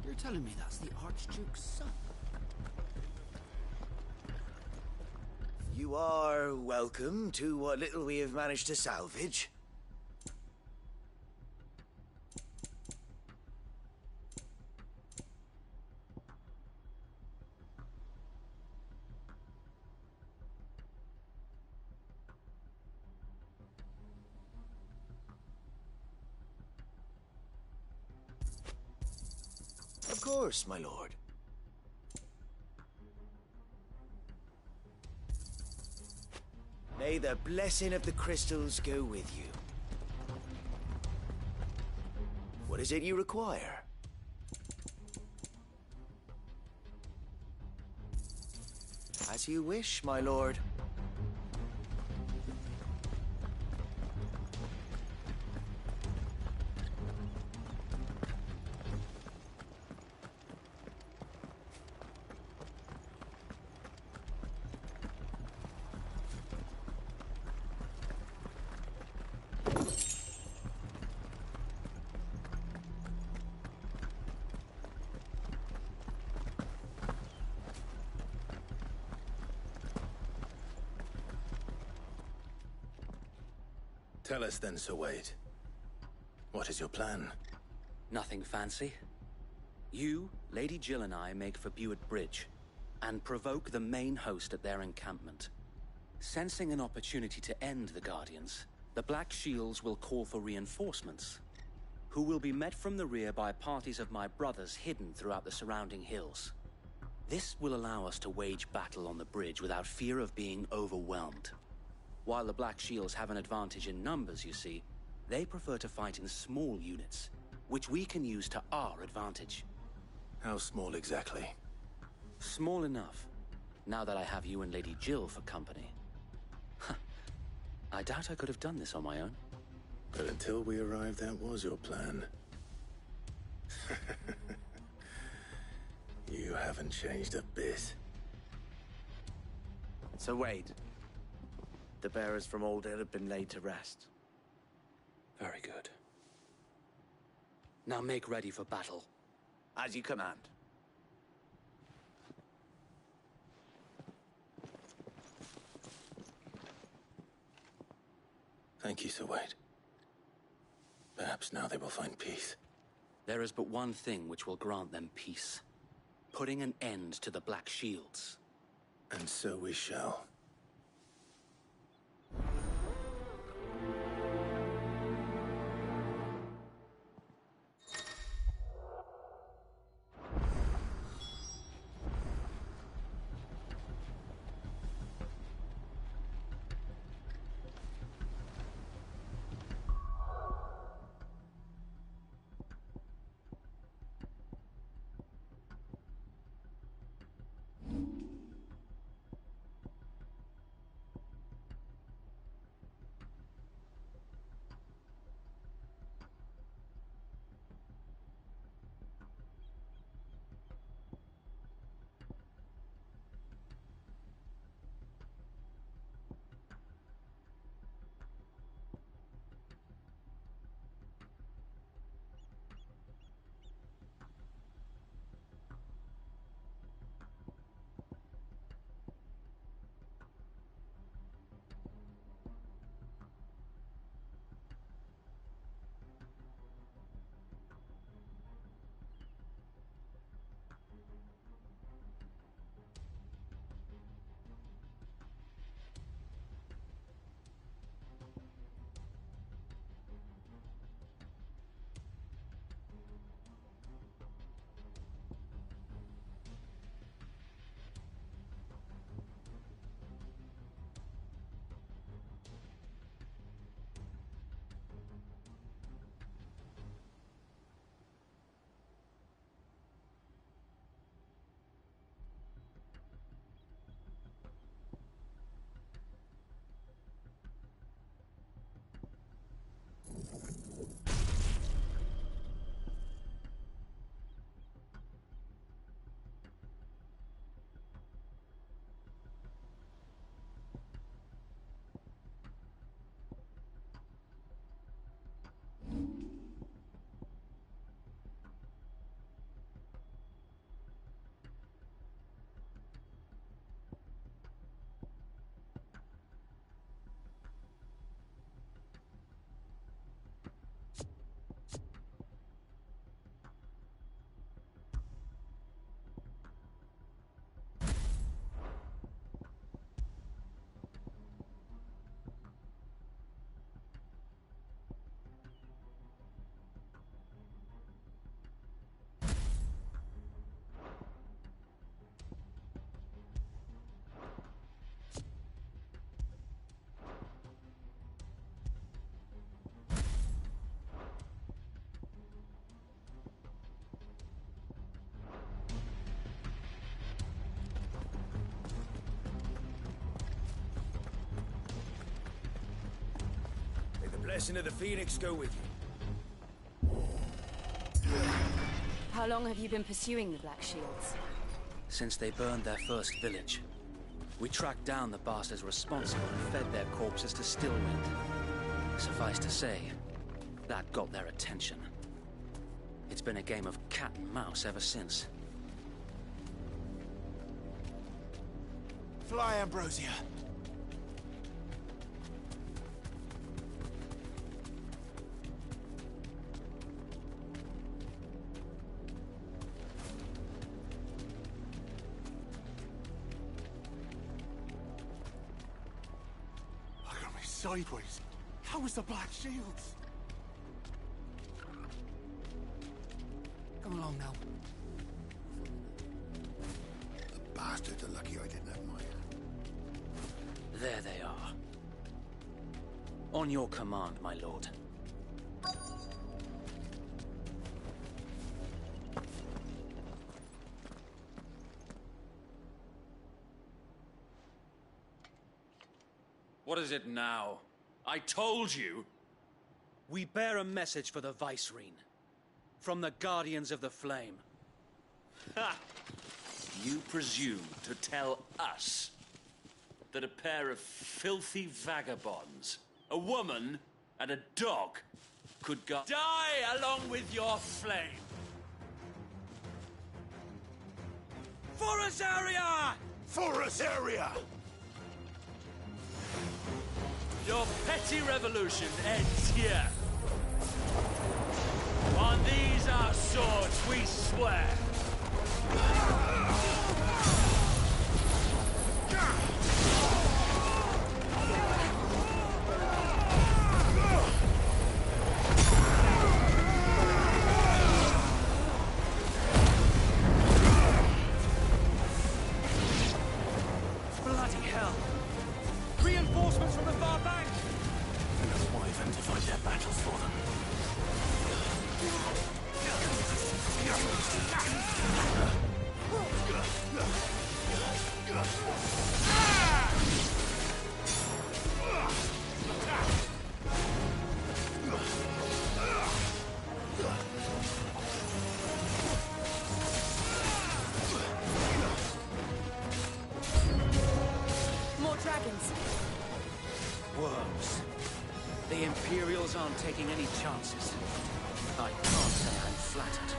You're telling me that's the Archduke's son? You are welcome to what little we have managed to salvage. Of course, my lord. May the blessing of the crystals go with you. What is it you require? As you wish, my lord. Tell us then, Sir Wade. What is your plan? Nothing fancy. You, Lady Jill and I make for Buick Bridge, and provoke the main host at their encampment. Sensing an opportunity to end the Guardians, the Black Shields will call for reinforcements, who will be met from the rear by parties of my brothers hidden throughout the surrounding hills. This will allow us to wage battle on the bridge without fear of being overwhelmed. While the Black Shields have an advantage in numbers, you see, they prefer to fight in small units, which we can use to our advantage. How small exactly? Small enough, now that I have you and Lady Jill for company. I doubt I could have done this on my own. But until we arrived, that was your plan. You haven't changed a bit. So Wade, the bearers from Old Hill have been laid to rest. Very good. Now make ready for battle. As you command. Thank you, Sir Wade. Perhaps now they will find peace. There is but one thing which will grant them peace. Putting an end to the Black Shields. And so we shall. Blessing of the Phoenix go with you. How long have you been pursuing the Black Shields? Since they burned their first village. We tracked down the bastards responsible and fed their corpses to Stillwind. Suffice to say, that got their attention. It's been a game of cat and mouse ever since. Fly, Ambrosia. Sideways. How was the Black Shields? Come along now. The bastards are lucky I didn't have mine. There they are. On your command, my lord. What is it now? I told you! We bear a message for the Vicereine. From the Guardians of the Flame. Ha! You presume to tell us that a pair of filthy vagabonds, a woman and a dog, could die along with your flame? For Azaria! For Azaria! Your petty revolution ends here. On these our swords we swear. Bloody hell! Reinforcements from the far bank! Enough wyvern to fight their battles for them. More dragons. Worms. The Imperials aren't taking any chances. I can't say I'm flattered.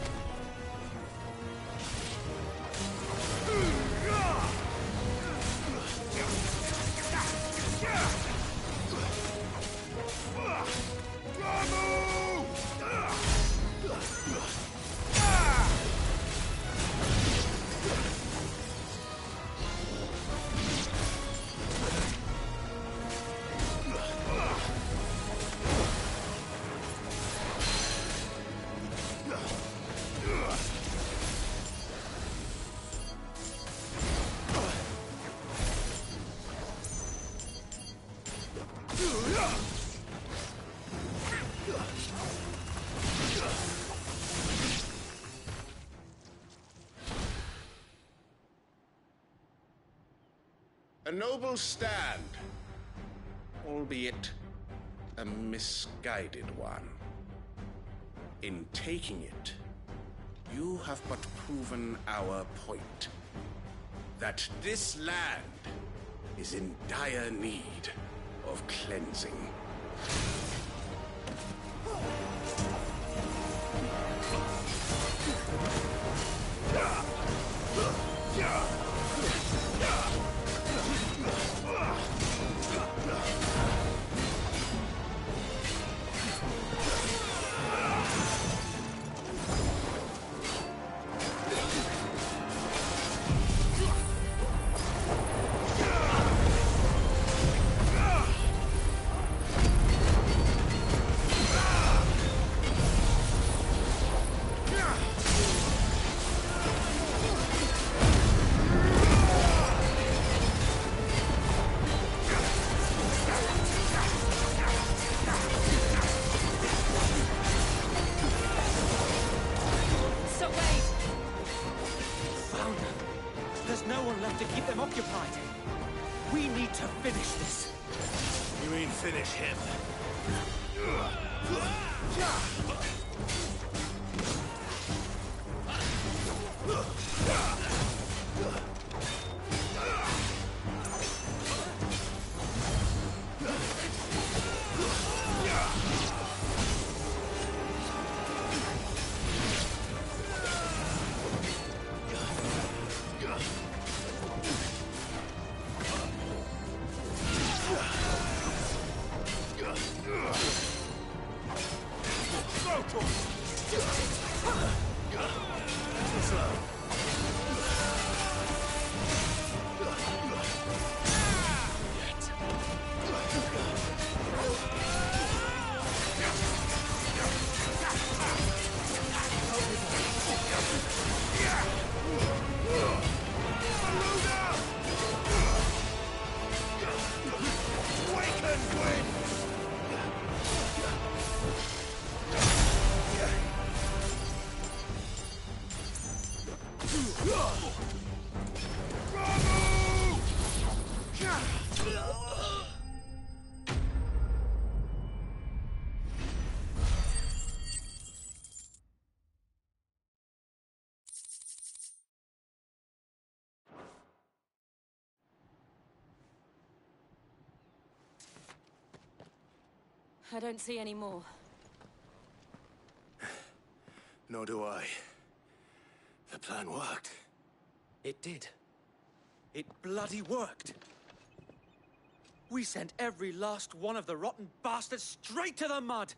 A noble stand, albeit a misguided one. In taking it, you have but proven our point. That this land is in dire need of cleansing. There's no one left to keep them occupied. We need to finish this. You mean finish him? I don't see any more. Nor do I. The plan worked. It did. It bloody worked. We sent every last one of the rotten bastards straight to the mud!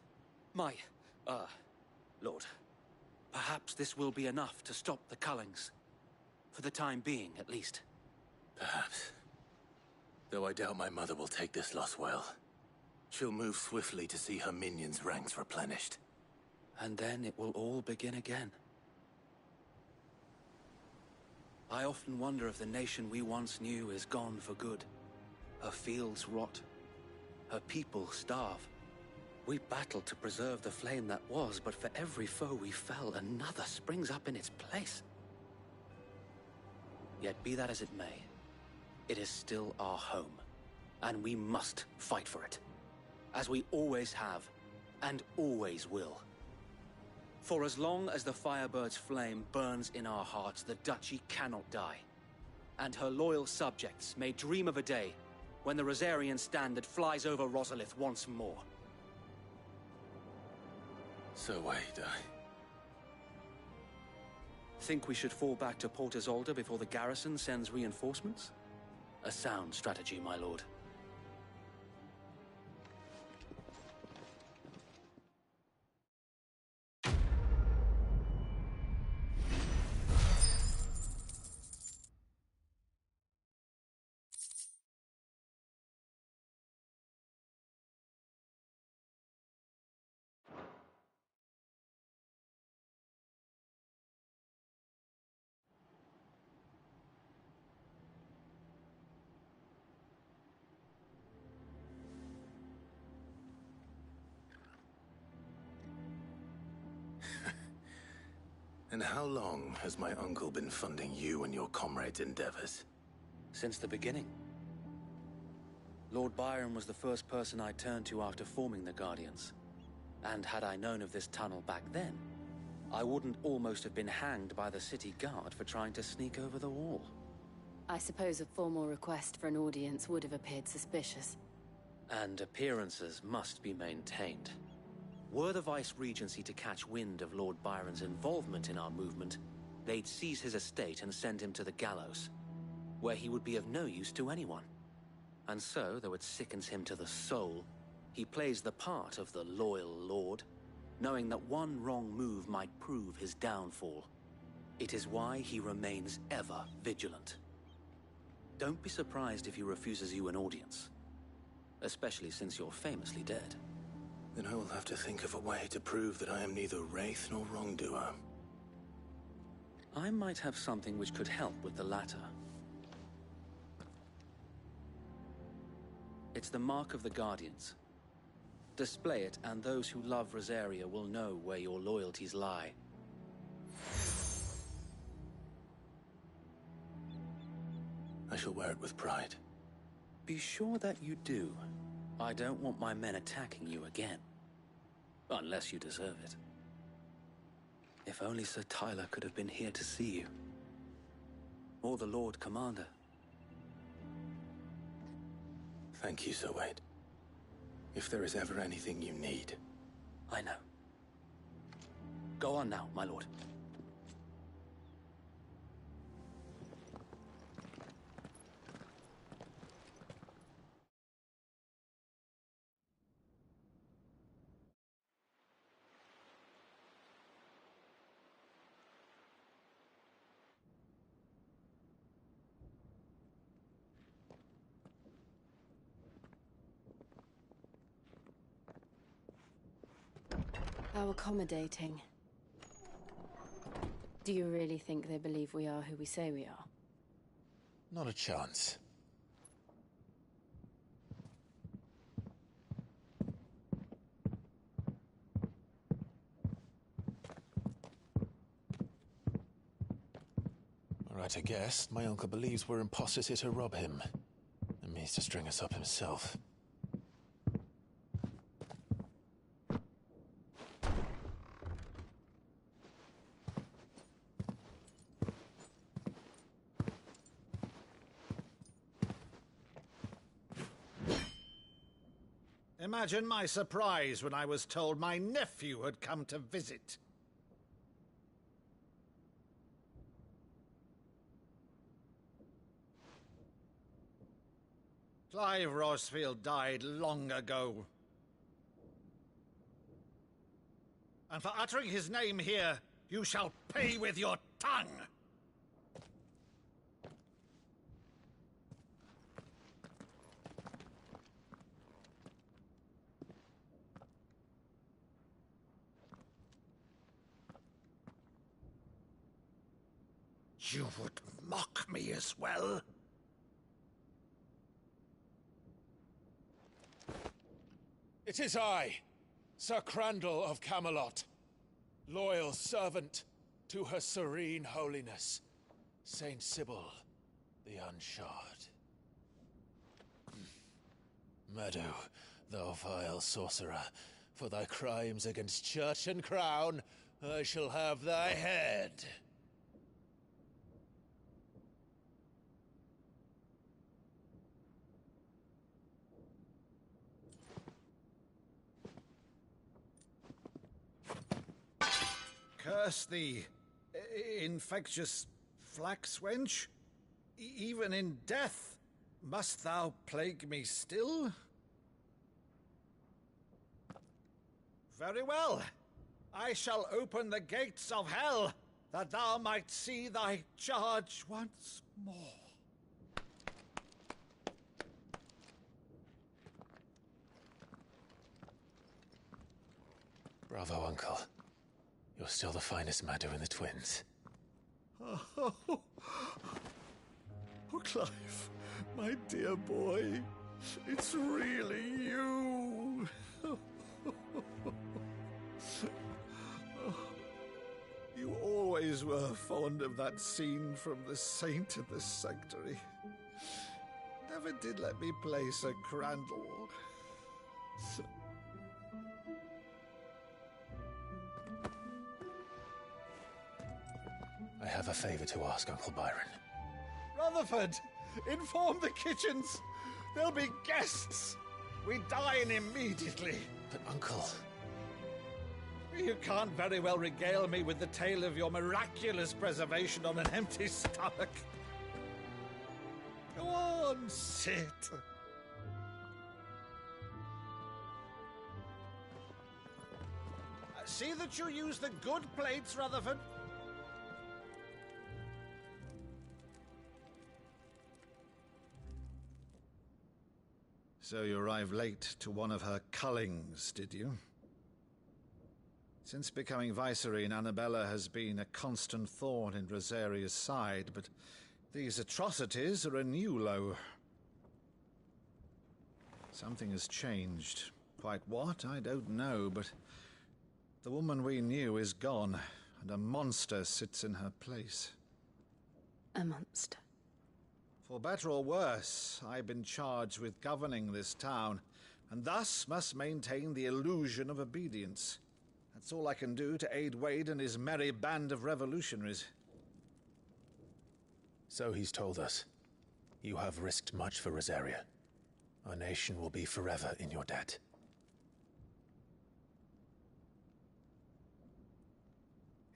Lord, perhaps this will be enough to stop the Cullings. For the time being, at least. Perhaps. Though I doubt my mother will take this loss well. She'll move swiftly to see her minions' ranks replenished. And then it will all begin again. I often wonder if the nation we once knew is gone for good. Her fields rot. Her people starve. We battled to preserve the flame that was, but for every foe we fell, another springs up in its place. Yet be that as it may, it is still our home, and we must fight for it. As we always have, and always will. For as long as the Firebird's flame burns in our hearts, the Duchy cannot die. And her loyal subjects may dream of a day when the Rosarian standard flies over Rosalith once more. So wait, Think we should fall back to Port Isolde before the garrison sends reinforcements? A sound strategy, my lord. And how long has my uncle been funding you and your comrades' endeavors? Since the beginning. Lord Byron was the first person I turned to after forming the Guardians. And had I known of this tunnel back then, I wouldn't almost have been hanged by the city guard for trying to sneak over the wall. I suppose a formal request for an audience would have appeared suspicious. And appearances must be maintained. Were the Vice-Regency to catch wind of Lord Byron's involvement in our movement, they'd seize his estate and send him to the gallows, where he would be of no use to anyone. And so, though it sickens him to the soul, he plays the part of the loyal lord, knowing that one wrong move might prove his downfall. It is why he remains ever vigilant. Don't be surprised if he refuses you an audience, especially since you're famously dead. Then I will have to think of a way to prove that I am neither wraith nor wrongdoer. I might have something which could help with the latter. It's the mark of the Guardians. Display it, and those who love Rosaria will know where your loyalties lie. I shall wear it with pride. Be sure that you do. I don't want my men attacking you again. Unless you deserve it. If only Sir Tyler could have been here to see you. Or the Lord Commander. Thank you, Sir Wade. If there is ever anything you need. I know. Go on now, my lord. How accommodating. Do you really think they believe we are who we say we are? Not a chance. Right, I guess. My uncle believes we're imposters here to rob him. And means to string us up himself. Imagine my surprise when I was told my nephew had come to visit. Clive Rosfield died long ago. And for uttering his name here, you shall pay with your tongue! You would mock me as well? It is I, Sir Crandall of Camelot, loyal servant to Her Serene Holiness, Saint Sybil the Unshod. Meadow, thou vile sorcerer, for thy crimes against church and crown, I shall have thy head. Curse thee, infectious flax wench. Even in death, must thou plague me still? Very well. I shall open the gates of hell, that thou might see thy charge once more. Bravo, Uncle. You're still the finest Maddu in the twins. Oh, Clive, my dear boy, it's really you. You always were fond of that scene from The Saint in the Sanctuary. Never did let me play Sir Crandall. I have a favor to ask, Uncle Byron. Rutherford, inform the kitchens. There'll be guests. We dine immediately. But, Uncle... You can't very well regale me with the tale of your miraculous preservation on an empty stomach. Go on, sit. See that you use the good plates, Rutherford. So you arrived late to one of her cullings, did you? Since becoming Vicereine, Annabella has been a constant thorn in Rosaria's side, but these atrocities are a new low. Something has changed. Quite what, I don't know, but the woman we knew is gone, and a monster sits in her place. A monster? For better or worse, I've been charged with governing this town, and thus must maintain the illusion of obedience. That's all I can do to aid Wade and his merry band of revolutionaries. So he's told us. You have risked much for Rosaria. Our nation will be forever in your debt.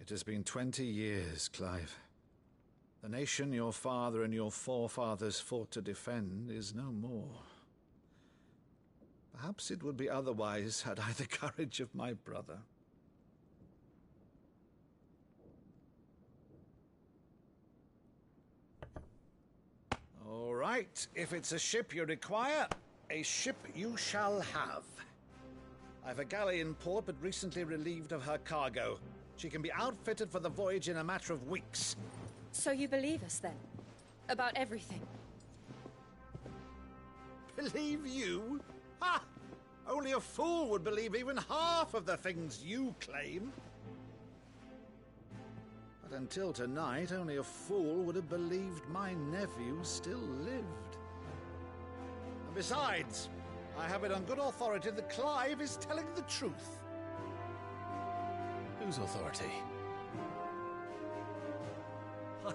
It has been 20 years, Clive. The nation your father and your forefathers fought to defend is no more. Perhaps it would be otherwise had I the courage of my brother. All right, if it's a ship you require, a ship you shall have. I've a galley in port, but recently relieved of her cargo. She can be outfitted for the voyage in a matter of weeks. So you believe us, then? About everything? Believe you? Ha! Only a fool would believe even half of the things you claim. But until tonight, only a fool would have believed my nephew still lived. And besides, I have it on good authority that Clive is telling the truth. Whose authority?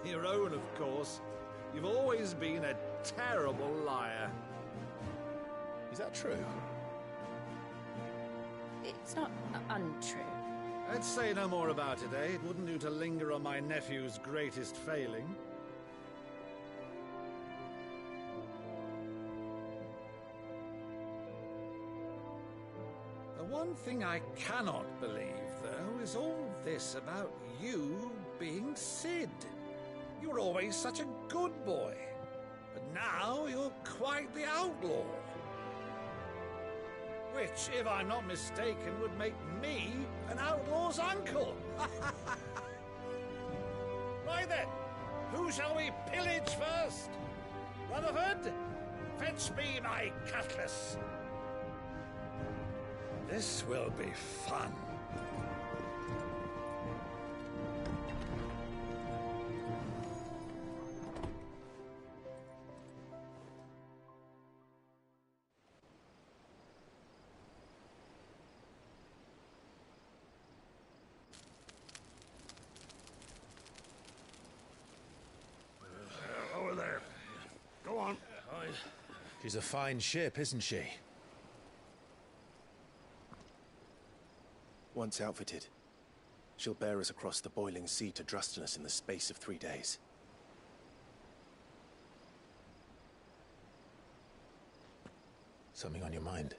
Your own, of course. You've always been a terrible liar. Is that true? It's not untrue. Let's say no more about it, eh? It wouldn't do to linger on my nephew's greatest failing. The one thing I cannot believe, though, is all this about you being Sid. You were always such a good boy, but now you're quite the outlaw. Which, if I'm not mistaken, would make me an outlaw's uncle. Right then, who shall we pillage first? Rutherford, fetch me my cutlass. This will be fun. Over there. Go on. She's a fine ship, isn't she? Once outfitted, she'll bear us across the boiling sea to Drustinus in the space of 3 days. Something on your mind?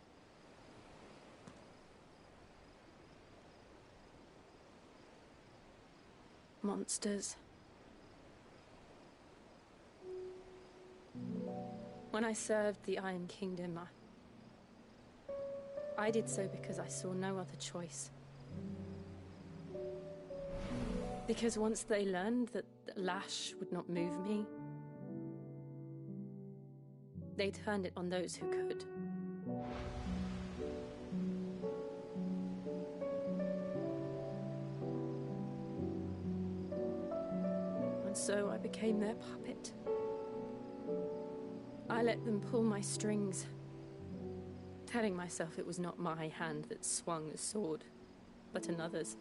Monsters. When I served the Iron Kingdom, I did so because I saw no other choice. Because once they learned that the lash would not move me, they turned it on those who could. And so I became their puppet. I let them pull my strings, telling myself it was not my hand that swung the sword, but another's.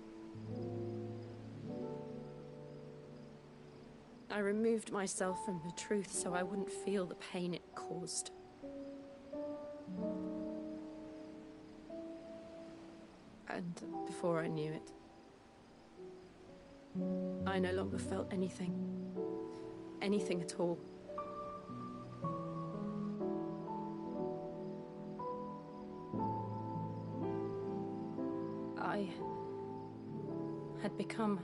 I removed myself from the truth so I wouldn't feel the pain it caused. And before I knew it, I no longer felt anything. Anything at all. I had become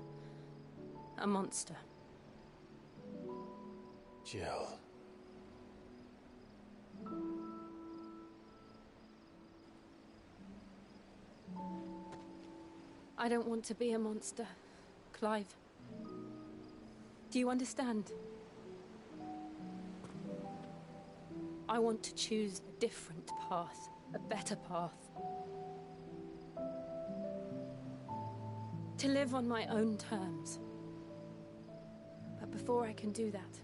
a monster. Jill. I don't want to be a monster, Clive. Do you understand? I want to choose a different path, a better path. To live on my own terms. But before I can do that,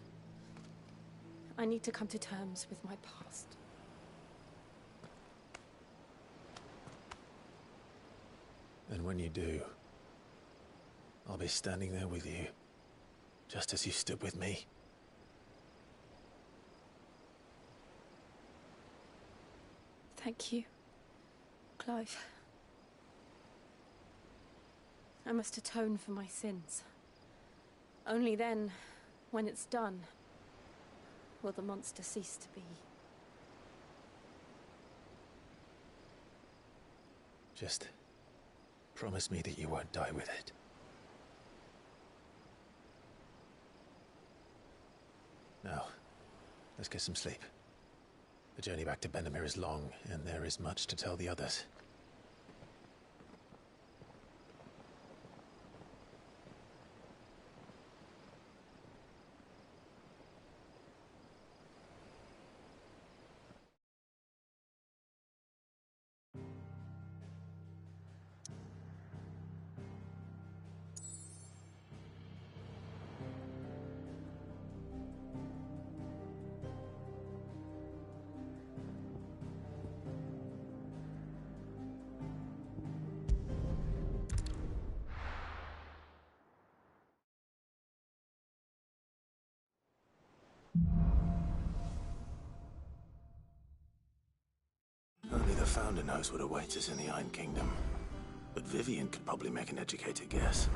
I need to come to terms with my past. And when you do, I'll be standing there with you, just as you stood with me. Thank you, Clive. I must atone for my sins. Only then, when it's done, will the monster cease to be. Just promise me that you won't die with it. Now, let's get some sleep. The journey back to Benamir is long, and there is much to tell the others. Founder knows what awaits us in the Iron Kingdom. But Vivian could probably make an educated guess.